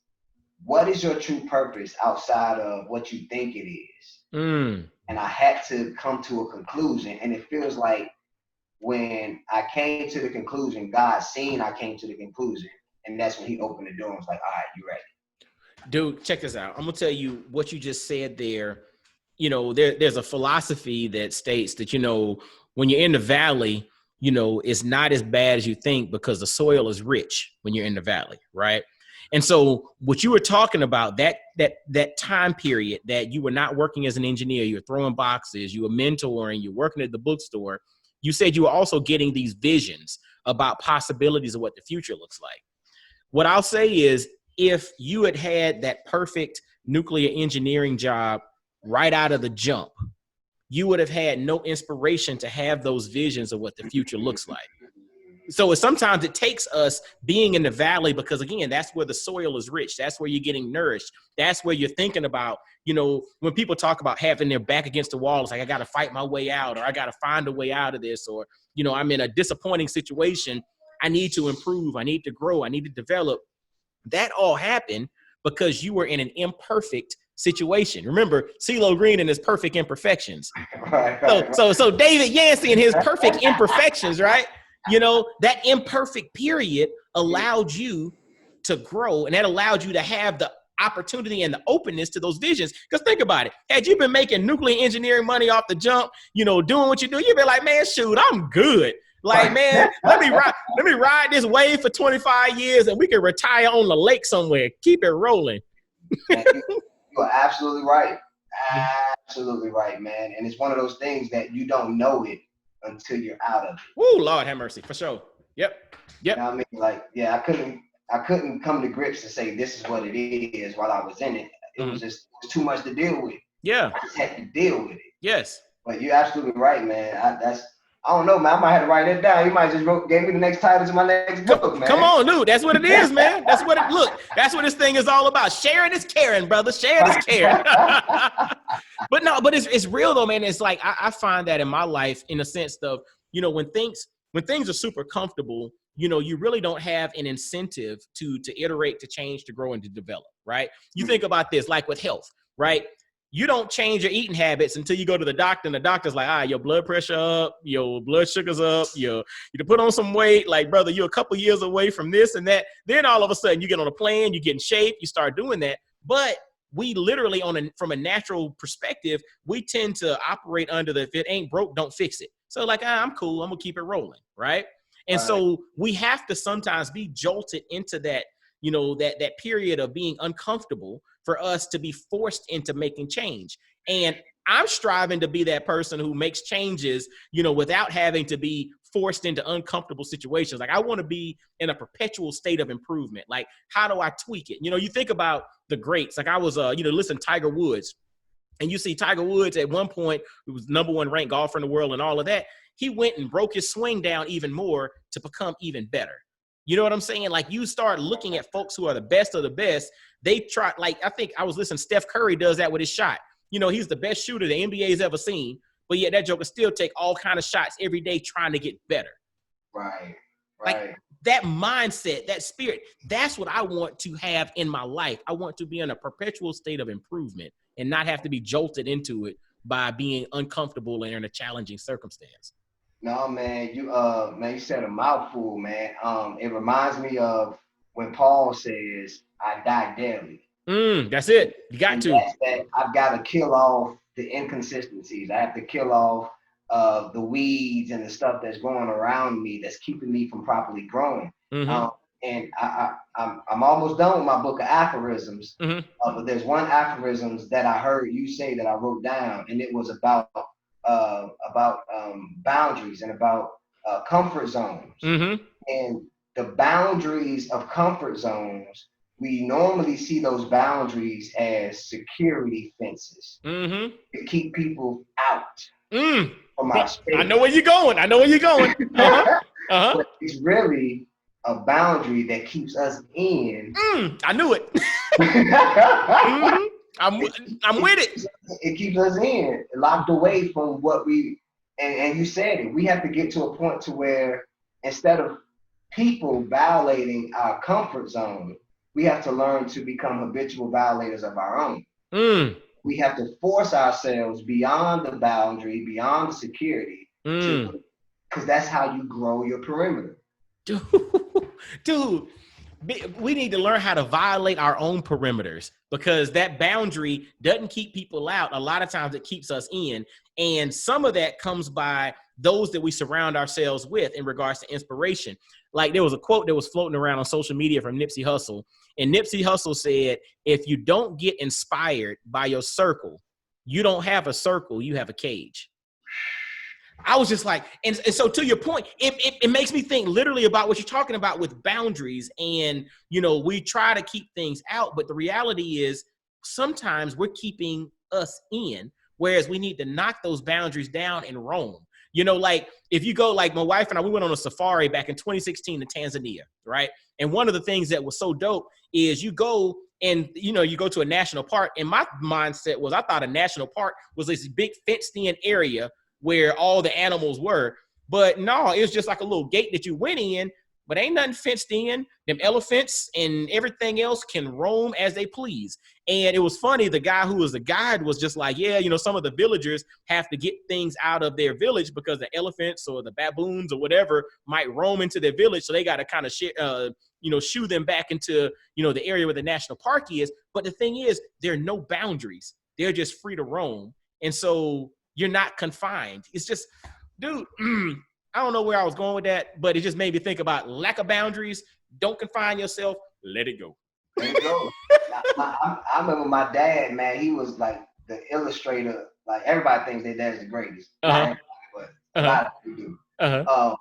what is your true purpose outside of what you think it is? And I had to come to a conclusion. And it feels like when I came to the conclusion, God seen I came to the conclusion. And that's when he opened the door and was like, all right, you ready?
Dude, check this out. I'm going to tell you what you just said there. You know, there's a philosophy that states that, you know, when you're in the valley, you know, it's not as bad as you think because the soil is rich when you're in the valley, right? And so what you were talking about, that time period that you were not working as an engineer, you were throwing boxes, you were mentoring, you're working at the bookstore, you said you were also getting these visions about possibilities of what the future looks like. What I'll say is, if you had had that perfect nuclear engineering job right out of the jump, you would have had no inspiration to have those visions of what the future looks like. So sometimes it takes us being in the valley, because again, that's where the soil is rich. That's where you're getting nourished. That's where you're thinking about, when people talk about having their back against the wall, it's like, I got to fight my way out, or I got to find a way out of this, or, I'm in a disappointing situation. I need to improve. I need to grow. I need to develop. That all happened because you were in an imperfect situation. Remember, CeeLo Green and his perfect imperfections. So David Yancey and his perfect imperfections, right? That imperfect period allowed you to grow, and that allowed you to have the opportunity and the openness to those visions. Because think about it. Had you been making nuclear engineering money off the jump, doing what you do, you'd be like, man, shoot, I'm good. Like, man, let me ride this wave for 25 years and we can retire on the lake somewhere. Keep it rolling.
Man, you're absolutely right. Absolutely right, man. And it's one of those things that you don't know it until you're out of it.
Woo, Lord have mercy, for sure. Yep.
You know what I mean? Like, yeah, I couldn't come to grips and say this is what it is while I was in it. It was just too much to deal with.
Yeah.
I just had to deal with it.
Yes.
But you're absolutely right, man. I don't know, man. I might have to write it down. You might just gave me the next title to my next book, man.
Come on, dude. That's what it is, man. That's what this thing is all about. Sharing is caring, brother. Sharing is caring. But it's real though, man. It's like, I find that in my life, in a sense of, when things are super comfortable, you really don't have an incentive to iterate, to change, to grow, and to develop, right? You think about this, like with health, right? You don't change your eating habits until you go to the doctor, and the doctor's like, your blood pressure up, your blood sugar's up, you put on some weight. Like, brother, you're a couple years away from this and that. Then all of a sudden you get on a plan, you get in shape, you start doing that. But we literally, from a natural perspective, we tend to operate under the, if it ain't broke, don't fix it. So like, I'm cool, I'm gonna keep it rolling, right? And so we have to sometimes be jolted into that, that period of being uncomfortable for us to be forced into making change. And I'm striving to be that person who makes changes, without having to be forced into uncomfortable situations. Like, I want to be in a perpetual state of improvement. Like, how do I tweak it? You think about the greats. Like, I was, listen, Tiger Woods. And you see Tiger Woods at one point, who was #1 ranked golfer in the world and all of that. He went and broke his swing down even more to become even better. You know what I'm saying? Like, you start looking at folks who are the best of the best. They try, like, I think I was listening, Steph Curry does that with his shot. He's the best shooter the NBA's ever seen, but yet that joker still take all kind of shots every day trying to get better.
Right.
Like, that mindset, that spirit, that's what I want to have in my life. I want to be in a perpetual state of improvement and not have to be jolted into it by being uncomfortable and in a challenging circumstance.
No, man, you said a mouthful, man. It reminds me of when Paul says, I die daily.
That's it. You got to.
That I've got to kill off the inconsistencies. I have to kill off the weeds and the stuff that's going around me that's keeping me from properly growing. And I'm almost done with my book of aphorisms, but there's one aphorisms that I heard you say that I wrote down, and it was about boundaries and about comfort zones. And the boundaries of comfort zones, we normally see those boundaries as security fences to keep people out from our space.
I know where you're going.
But it's really a boundary that keeps us in.
I knew it. I'm with it.
It keeps us in, locked away from what we, and you said it, we have to get to a point to where instead of people violating our comfort zone, we have to learn to become habitual violators of our own. We have to force ourselves beyond the boundary, beyond the security, because that's how you grow your perimeter. Dude,
we need to learn how to violate our own perimeters, because that boundary doesn't keep people out. A lot of times it keeps us in. And some of that comes by those that we surround ourselves with in regards to inspiration. Like, there was a quote that was floating around on social media from Nipsey Hussle. And Nipsey Hussle said, if you don't get inspired by your circle, you don't have a circle, you have a cage. I was just like, and so to your point, it makes me think literally about what you're talking about with boundaries. And, you know, we try to keep things out, but the reality is sometimes we're keeping us in, whereas we need to knock those boundaries down and roam. You know, like if you go, like my wife and I, we went on a safari back in 2016 to Tanzania, right? And one of the things that was so dope is you go and, you know, you go to a national park. And my mindset was, I thought a national park was this big fenced in area where all the animals were. But no, it was just like a little gate that you went in, but ain't nothing fenced in. Them elephants and everything else can roam as they please. And it was funny, the guy who was the guide was just like, yeah, you know, some of the villagers have to get things out of their village because the elephants or the baboons or whatever might roam into their village. So they got to kind of shoo them back into, you know, the area where the national park is. But the thing is, there are no boundaries. They're just free to roam. And so you're not confined. It's just, dude, I don't know where I was going with that, but it just made me think about lack of boundaries. Don't confine yourself. Let it go.
Let it go. I remember my dad, man, he was like the illustrator. Like everybody thinks their dad's the greatest. Not everybody, but a lot of people do.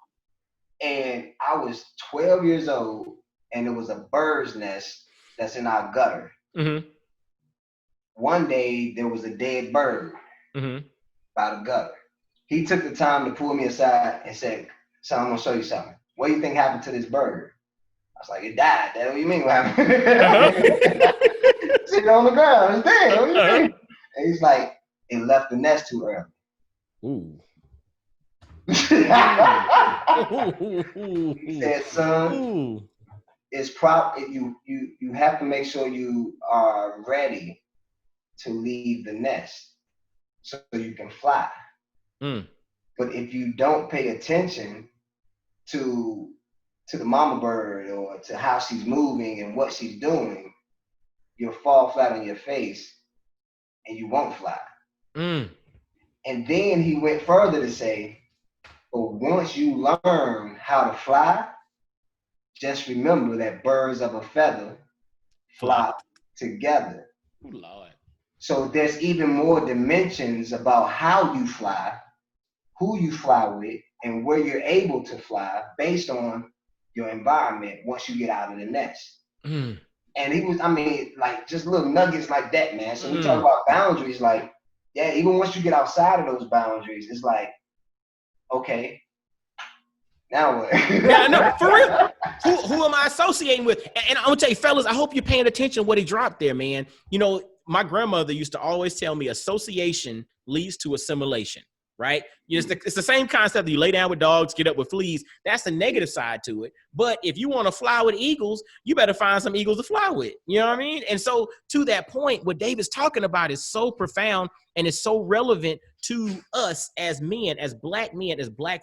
And I was 12 years old, and there was a bird's nest that's in our gutter. One day, there was a dead bird by the gutter. He took the time to pull me aside and said, "Son, I'm gonna show you something. What do you think happened to this bird?" I was like, "It died." What do you mean what happened? Sitting on the ground, it's dead. What do you mean? And he's like, "It left the nest too early."
Ooh.
He said, "Son, it's you have to make sure you are ready to leave the nest so you can fly. But if you don't pay attention to the mama bird or to how she's moving and what she's doing, you'll fall flat on your face and you won't fly." And then he went further to say, but once you learn how to fly, just remember that birds of a feather flock together.
Oh, Lord.
So there's even more dimensions about how you fly, who you fly with, and where you're able to fly based on your environment once you get out of the nest. And he was, I mean, like just little nuggets like that, man. So we talk about boundaries, like, yeah, even once you get outside of those boundaries, it's like, okay, now what?
Yeah, no, for real. Who am I associating with? And I'm gonna tell you, fellas, I hope you're paying attention to what he dropped there, man. You know, my grandmother used to always tell me association leads to assimilation, right? It's the same concept that you lay down with dogs, get up with fleas. That's the negative side to it. But if you want to fly with eagles, you better find some eagles to fly with. You know what I mean? And so to that point, what David's talking about is so profound and is so relevant to us as men, as black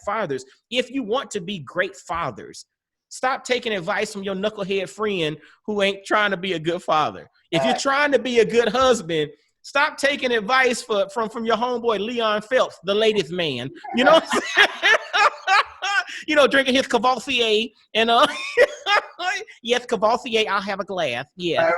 fathers. If you want to be great fathers, stop taking advice from your knucklehead friend who ain't trying to be a good father. If you're trying to be a good husband, stop taking advice from your homeboy Leon Phelps, the latest man. You know what I'm saying? You know, drinking his Cavassier and yes, Cavassier, I'll have a glass. Yeah.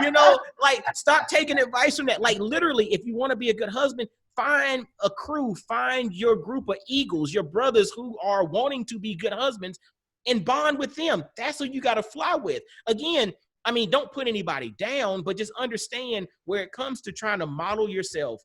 You know, like stop taking advice from that. Like literally, if you want to be a good husband, find a crew, find your group of eagles, your brothers who are wanting to be good husbands, and bond with them. That's who you got to fly with. Again, I mean, don't put anybody down, but just understand where it comes to trying to model yourself,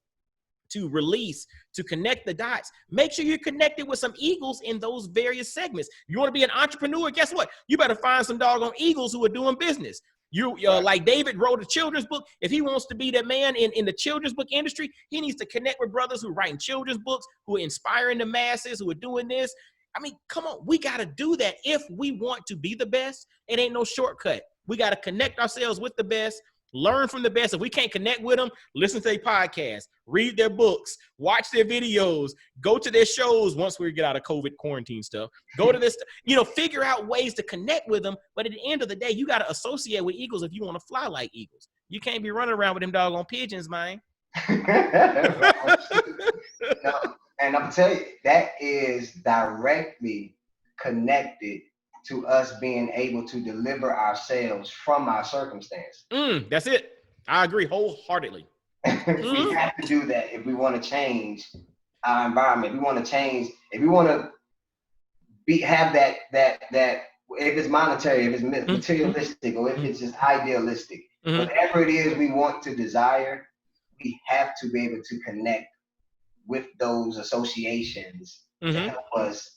to release, to connect the dots. Make sure you're connected with some eagles in those various segments. You want to be an entrepreneur? Guess what? You better find some doggone eagles who are doing business. Like David wrote a children's book. If he wants to be that man in the children's book industry, he needs to connect with brothers who are writing children's books, who are inspiring the masses, who are doing this. I mean, come on, we got to do that if we want to be the best. It ain't no shortcut. We got to connect ourselves with the best, learn from the best. If we can't connect with them, listen to their podcasts, read their books, watch their videos, go to their shows once we get out of COVID quarantine stuff. Go to this, figure out ways to connect with them. But at the end of the day, you got to associate with eagles if you want to fly like eagles. You can't be running around with them doggone pigeons, man.
And I'm telling you, that is directly connected to us being able to deliver ourselves from our circumstance.
That's it. I agree wholeheartedly.
We have to do that if we want to change our environment. We want to change. If we want to have that if it's monetary, if it's materialistic, or if it's just idealistic, whatever it is we want to desire, we have to be able to connect with those associations to help us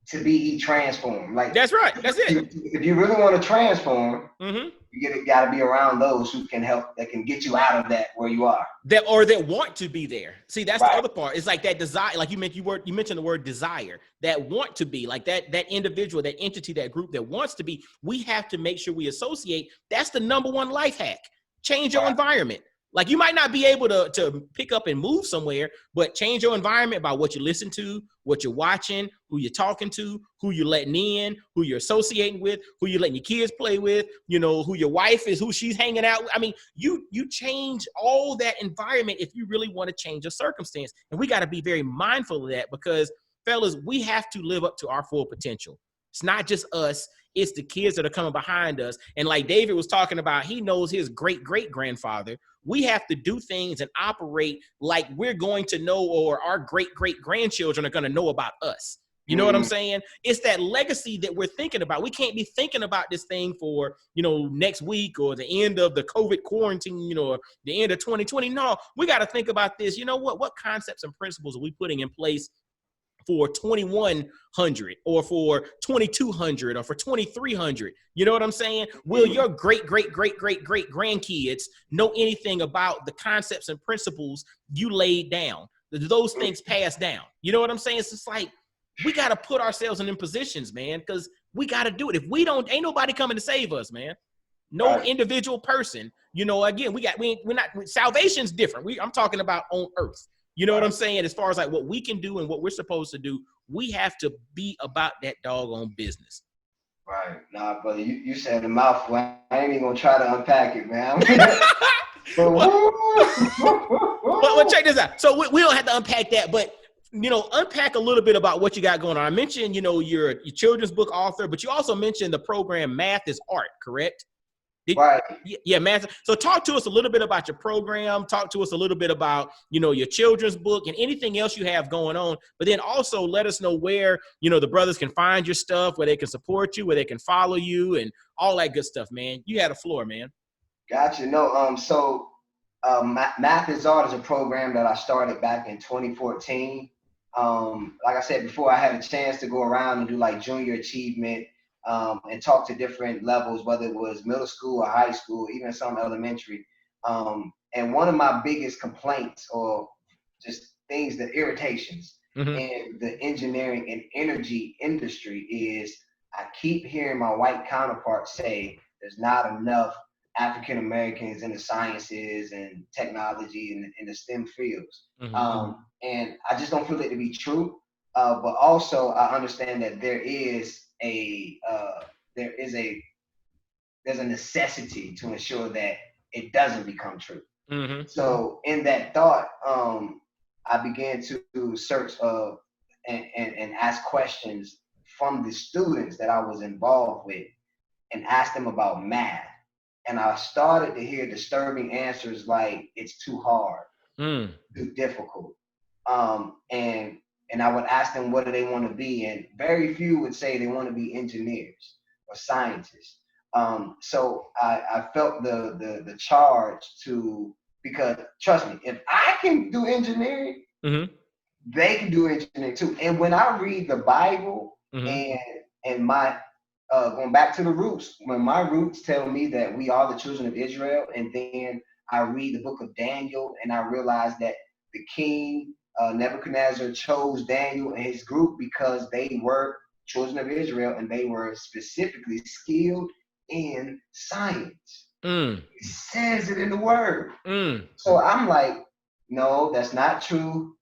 to be transformed. Like,
that's right. That's it.
If you really want to transform, you got to be around those who can help, that can get you out of that where you are.
That want to be there. See, that's right. The other part. It's like that desire, like you mentioned the word desire, that want to be, like that individual, that entity, that group that wants to be. We have to make sure we associate. That's the number one life hack. Change your environment. Like, you might not be able to pick up and move somewhere, but change your environment by what you listen to, what you're watching, who you're talking to, who you're letting in, who you're associating with, who you're letting your kids play with, who your wife is, who she's hanging out with. I mean, you change all that environment if you really want to change a circumstance. And we got to be very mindful of that, because, fellas, we have to live up to our full potential. It's not just us. It's the kids that are coming behind us. And like David was talking about, he knows his great-great-grandfather. We have to do things and operate like we're going to know, or our great-great-grandchildren are going to know about us. You know what I'm saying? It's that legacy that we're thinking about. We can't be thinking about this thing for, next week or the end of the COVID quarantine, or the end of 2020. No, we got to think about this. What concepts and principles are we putting in place for 2100 or for 2200 or for 2300? You know what I'm saying? Will your great grandkids know anything about the concepts and principles you laid down? Those things passed down. You know what I'm saying? It's just like, we got to put ourselves in them positions, man, because we got to do it. If we don't, ain't nobody coming to save us, man. No individual person. Again, we're not, salvation's different. I'm talking about on earth. You know what I'm saying? As far as like what we can do and what we're supposed to do, we have to be about that doggone business.
Right. Nah, brother, you said a mouthful. I ain't even gonna try to unpack it, man.
But check this out. So we don't have to unpack that, but unpack a little bit about what you got going on. I mentioned, you're a children's book author, but you also mentioned the program Math is Art, correct?
Right.
Yeah, man. So talk to us a little bit about your program. Talk to us a little bit about, your children's book and anything else you have going on. But then also let us know where, the brothers can find your stuff, where they can support you, where they can follow you, and all that good stuff, man. You had a floor, man.
Gotcha. No, so Math is Art is a program that I started back in 2014. Like I said before, I had a chance to go around and do like junior achievement, and talk to different levels, whether it was middle school or high school, even some elementary. And one of my biggest complaints, or just things, the irritations in the engineering and energy industry, is I keep hearing my white counterparts say there's not enough African Americans in the sciences and technology and in the STEM fields. And I just don't feel it to be true. But also I understand that there's a necessity to ensure that it doesn't become true. So in that thought, I began to search and ask questions from the students that I was involved with, and ask them about math. And I started to hear disturbing answers like, it's too hard, too difficult. And I would ask them, what do they want to be? And very few would say they want to be engineers or scientists. So I felt the charge to, because trust me, if I can do engineering, they can do engineering too. And when I read the Bible and my, going back to the roots, when my roots tell me that we are the children of Israel, and then I read the book of Daniel and I realize that the king, Nebuchadnezzar, chose Daniel and his group because they were children of Israel and they were specifically skilled in science. It says it in the word. So I'm like, no, that's not true.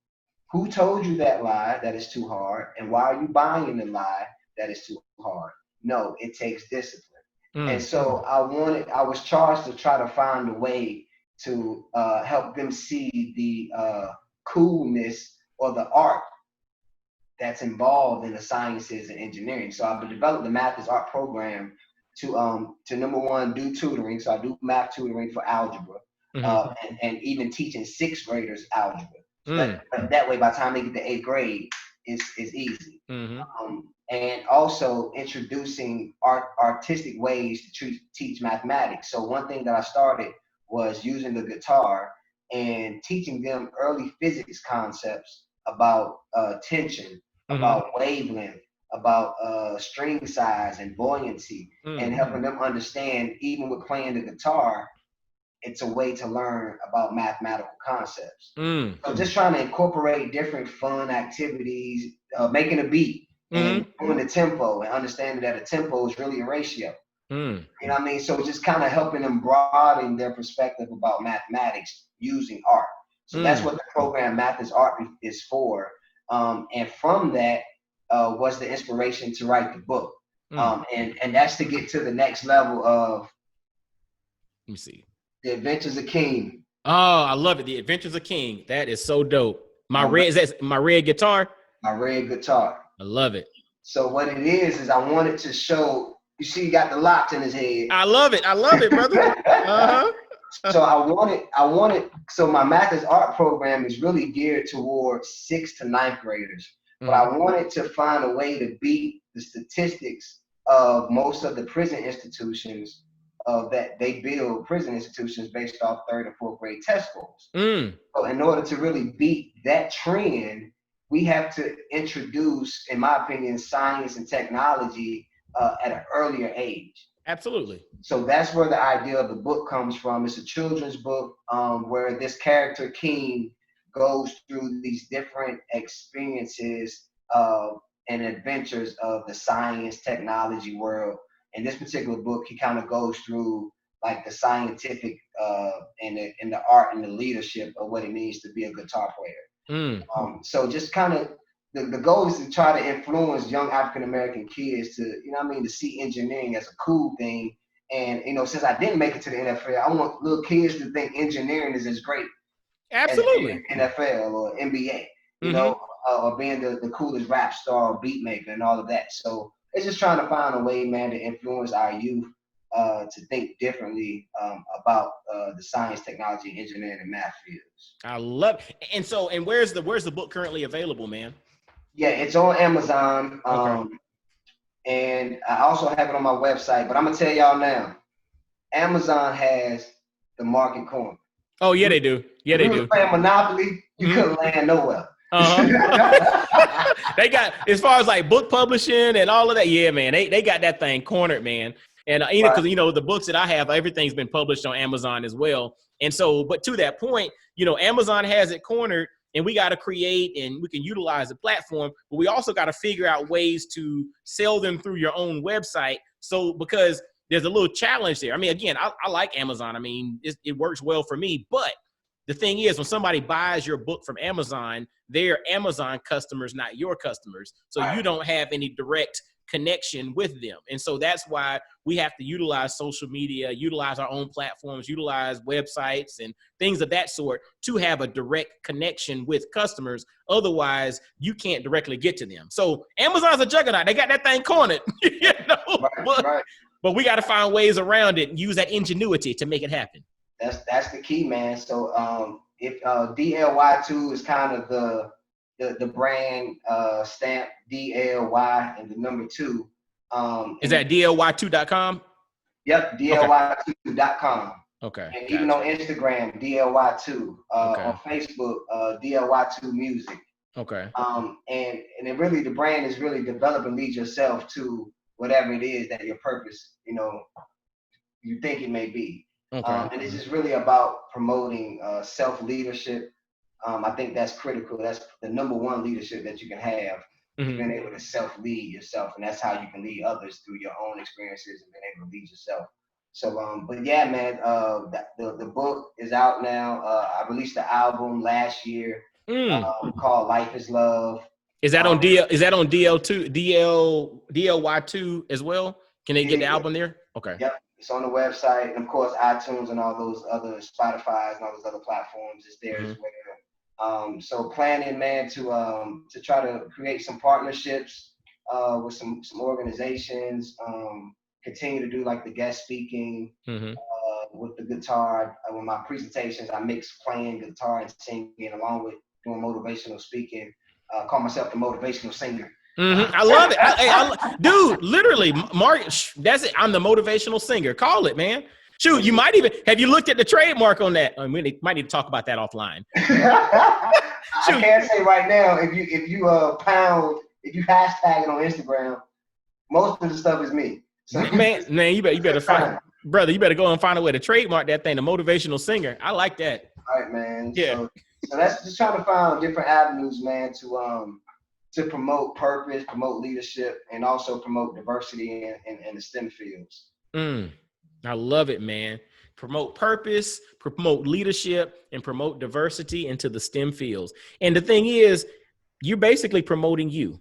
Who told you that lie, that is too hard? And why are you buying the lie that is too hard? No, it takes discipline. And so I was charged to try to find a way to help them see the coolness or the art that's involved in the sciences and engineering. So I've developed the Math is Art program to number one, do tutoring. So I do math tutoring for algebra. and even teaching sixth graders algebra. So that way, by the time they get to eighth grade, it's easy. And also introducing artistic ways to teach mathematics. So one thing that I started was using the guitar and teaching them early physics concepts about tension, about wavelength, about string size and buoyancy, and helping them understand, even with playing the guitar, it's a way to learn about mathematical concepts. So just trying to incorporate different fun activities, making a beat and doing the tempo and understanding that a tempo is really a ratio. You know what I mean? So just kind of helping them broaden their perspective about mathematics using art. So that's what the program Math is Art is for. And from that was the inspiration to write the book. And that's to get to the next level of,
let me see,
The Adventures of King.
Oh, I love it. The Adventures of King. That is so dope. My red guitar?
My red guitar.
I love it.
So what it is I wanted to show, you see he got the locks in his head.
I love it, brother.
So I wanted, so my Math is Art program is really geared towards 6th to 9th graders. But I wanted to find a way to beat the statistics of most of the prison institutions that they build prison institutions based off 3rd and 4th grade test scores. So in order to really beat that trend, we have to introduce, in my opinion, science and technology at an earlier age.
Absolutely.
So that's where the idea of the book comes from. It's a children's book where this character, King, goes through these different experiences and adventures of the science technology world. In this particular book, he kind of goes through like the scientific and the art and the leadership of what it means to be a guitar player. So just kind of the goal is to try to influence young African-American kids to, you know what I mean, to see engineering as a cool thing. And, you know, since I didn't make it to the NFL, I want little kids to think engineering is as great
Absolutely.
as NFL or NBA, you know, or being the coolest rap star or beat maker and all of that. So it's just trying to find a way, man, to influence our youth to think differently about the science, technology, engineering, and math fields.
I love it. And so, and where's the book currently available, man?
Yeah, it's on Amazon.
Okay.
And I also have it on my website, but I'm gonna tell y'all now, Amazon has the market corner.
Oh yeah, they do. Yeah, they do.
Playing Monopoly, you couldn't land nowhere.
They got, as far as like book publishing and all of that. Yeah, man, they got that thing cornered, man. And because you know the books that I have, everything's been published on Amazon as well. And so, but to that point, you know, Amazon has it cornered. And we got to create and we can utilize the platform, but we also got to figure out ways to sell them through your own website. So, because there's a little challenge there. I mean, again, I like Amazon. I mean, it works well for me. But the thing is, when somebody buys your book from Amazon, they're Amazon customers, not your customers. So you don't have any direct connection with them. And so that's why we have to utilize social media, utilize our own platforms, utilize websites and things of that sort to have a direct connection with customers. Otherwise, you can't directly get to them. So Amazon's a juggernaut. They got that thing cornered, you know? But we got to find ways around it and use that ingenuity to make it happen.
That's the key, man. So if DLY2 is kind of the brand stamp, DLY and the number 2.
Is that DLY2.com?
Yep, DLY2.com.
Okay.
And even on Instagram, DLY2. On Facebook, DLY2 Music.
Okay.
And it really, the brand is really develop and lead yourself to whatever it is that your purpose, you know, you think it may be. And this is really about promoting self-leadership. I think that's critical. That's the number one leadership that you can have, being able to self-lead yourself. And that's how you can lead others through your own experiences and being able to lead yourself. So, but yeah, man, the book is out now. I released the album last year called Life is Love.
Is that on DL2, DLY2 as well? Can they get the album there? Okay.
Yep. It's on the website, and of course, iTunes and all those other Spotify's and all those other platforms is there as well. So planning, man, to try to create some partnerships with some organizations, continue to do like the guest speaking with the guitar. With my presentations, I mix playing guitar and singing along with doing motivational speaking. Call myself the motivational singer.
I love it. Dude, literally, Mark, that's it. I'm the motivational singer. Call it, man. Shoot, you might even, have you looked at the trademark on that? We might need to talk about that offline.
I can't say right now, if you hashtag it on Instagram, most of the stuff is me. So,
man, you better find, brother, you better go and find a way to trademark that thing, the motivational singer. I like that.
All right, man.
Yeah.
So that's just trying to find different avenues, man, to promote purpose, promote leadership, and also promote diversity in the STEM fields.
I love it, man. Promote purpose, promote leadership, and promote diversity into the STEM fields. And the thing is, you're basically promoting you,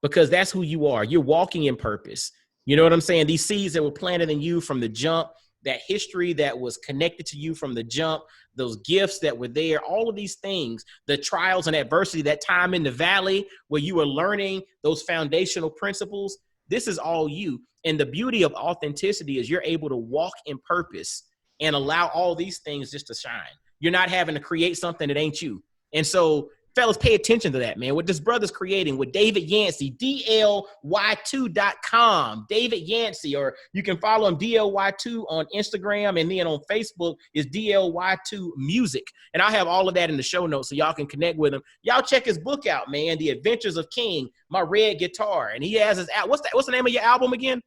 because that's who you are. You're walking in purpose. You know what I'm saying? These seeds that were planted in you from the jump, that history that was connected to you from the jump, those gifts that were there, all of these things, the trials and adversity, that time in the valley where you were learning those foundational principles, this is all you. And the beauty of authenticity is you're able to walk in purpose and allow all these things just to shine. You're not having to create something that ain't you. And so, fellas, pay attention to that, man. What this brother's creating with David Yancey, DLY2.com, David Yancey, or you can follow him DLY2 on Instagram, and then on Facebook is DLY2 Music. And I'll have all of that in the show notes so y'all can connect with him. Y'all check his book out, man, The Adventures of King, My Red Guitar. And he has his, what's the name of your album again?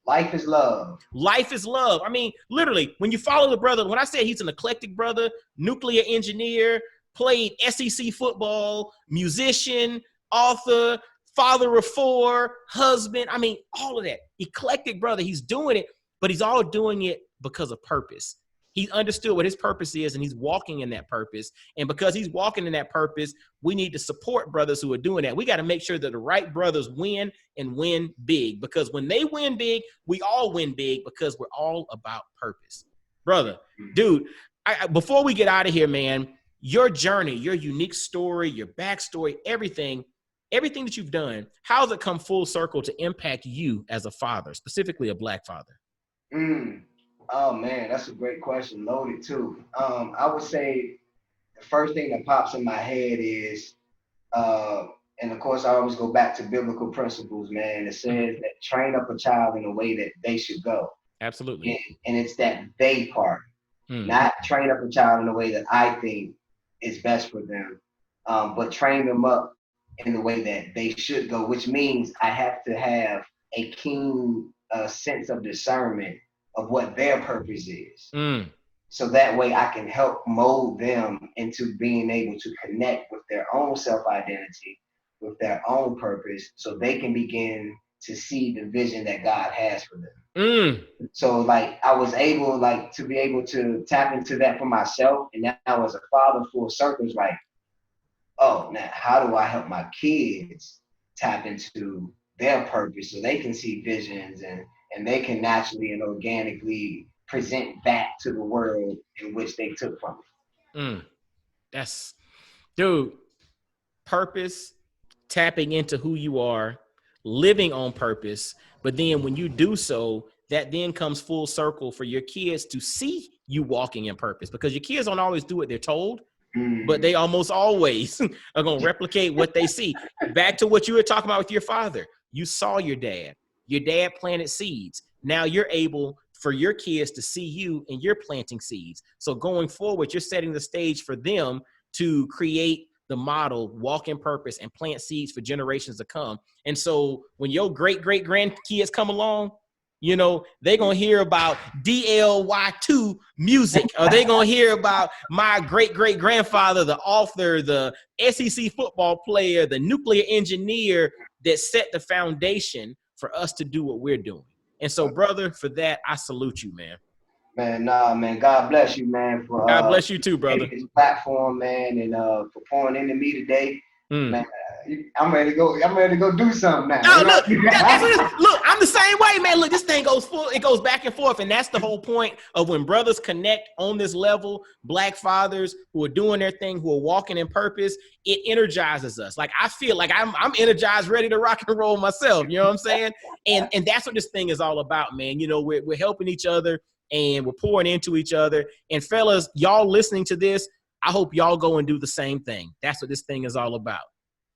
Life is Love.
Life is Love. I mean, literally, when you follow the brother, when I say he's an eclectic brother, nuclear engineer, played SEC football, musician, author, father of four, husband. I mean, all of that. Eclectic brother. He's doing it, but he's all doing it because of purpose. He understood what his purpose is, and he's walking in that purpose. And because he's walking in that purpose, we need to support brothers who are doing that. We got to make sure that the right brothers win and win big, because when they win big, we all win big, because we're all about purpose. Brother, dude, before we get out of here, man, your journey, your unique story, your backstory, everything that you've done, how has it come full circle to impact you as a father, specifically a Black father?
Oh man, that's a great question. Loaded too. I would say the first thing that pops in my head is, and of course I always go back to biblical principles, man. It says that train up a child in a way that they should go.
Absolutely.
And it's that they part, not train up a child in a way that I think is best for them, but train them up in the way that they should go, which means I have to have a keen sense of discernment of what their purpose is. So that way I can help mold them into being able to connect with their own self-identity, with their own purpose, so they can begin to see the vision that God has for them. So like I was able to be able to tap into that for myself, and now as a father, full circle is like, oh, now how do I help my kids tap into their purpose so they can see visions and they can naturally and organically present back to the world in which they took from it.
That's, dude, purpose, tapping into who you are, living on purpose. But then when you do so, that then comes full circle for your kids to see you walking in purpose, because your kids don't always do what they're told, but they almost always are going to replicate what they see. Back to what you were talking about with your father. You saw your dad planted seeds. Now you're able for your kids to see you, and you're planting seeds. So going forward, you're setting the stage for them to create the model, walk in purpose, and plant seeds for generations to come. And so when your great-great-grandkids come along, you know, they're going to hear about DLY2 Music, or they're going to hear about my great-great-grandfather, the author, the SEC football player, the nuclear engineer that set the foundation for us to do what we're doing. And so, brother, for that, I salute you, man.
Man, man. God bless you, man.
God bless you too, brother.
This platform, man, and for pouring into me today. Man, I'm ready to go. I'm ready to go do something now.
No, look, look, I'm the same way, man. Look, this thing goes full. It goes back and forth, and that's the whole point of when brothers connect on this level. Black fathers who are doing their thing, who are walking in purpose, it energizes us. Like I feel like I'm energized, ready to rock and roll myself. You know what I'm saying? And that's what this thing is all about, man. You know, we're helping each other. and we're pouring into each other. And fellas, y'all listening to this, I hope y'all go and do the same thing. That's what this thing is all about.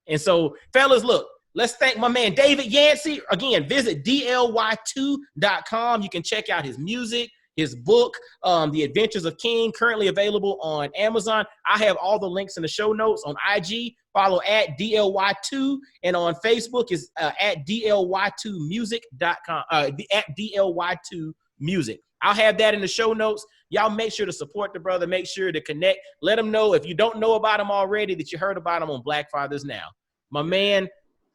And so, fellas, look, let's thank my man, David Yancey. Again, visit dly2.com. You can check out his music, his book, The Adventures of King, currently available on Amazon. I have all the links in the show notes. On IG, follow at DLY2, and on Facebook is at DLY2music.com, at DLY2music. I'll have that in the show notes. Y'all make sure to support the brother. Make sure to connect. Let him know, if you don't know about him already, that you heard about him on Black Fathers Now. My man,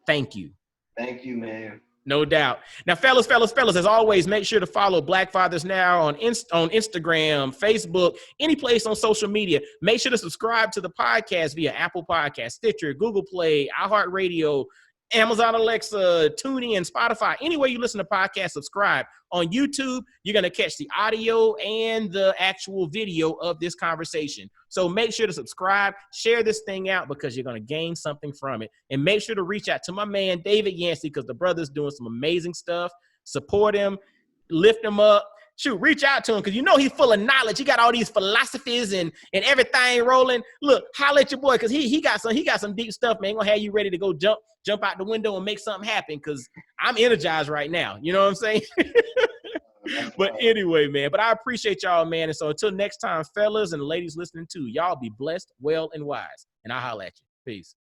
thank you.
Thank you, man.
No doubt. Now, fellas, as always, make sure to follow Black Fathers Now on Instagram, Facebook, any place on social media. Make sure to subscribe to the podcast via Apple Podcasts, Stitcher, Google Play, iHeartRadio, Amazon Alexa, TuneIn, Spotify. Anywhere you listen to podcasts, subscribe. On YouTube, you're going to catch the audio and the actual video of this conversation. So make sure to subscribe, share this thing out, because you're going to gain something from it. And make sure to reach out to my man, David Yancey, because the brother's doing some amazing stuff. Support him, lift him up. Shoot, reach out to him, because you know he's full of knowledge. He got all these philosophies and everything rolling. Look, holla at your boy, because he got some deep stuff, man. He's going to have you ready to go jump out the window and make something happen, because I'm energized right now. You know what I'm saying? But anyway, man, but I appreciate y'all, man. And so until next time, fellas and ladies listening too, y'all be blessed, well, and wise. And I'll holla at you. Peace.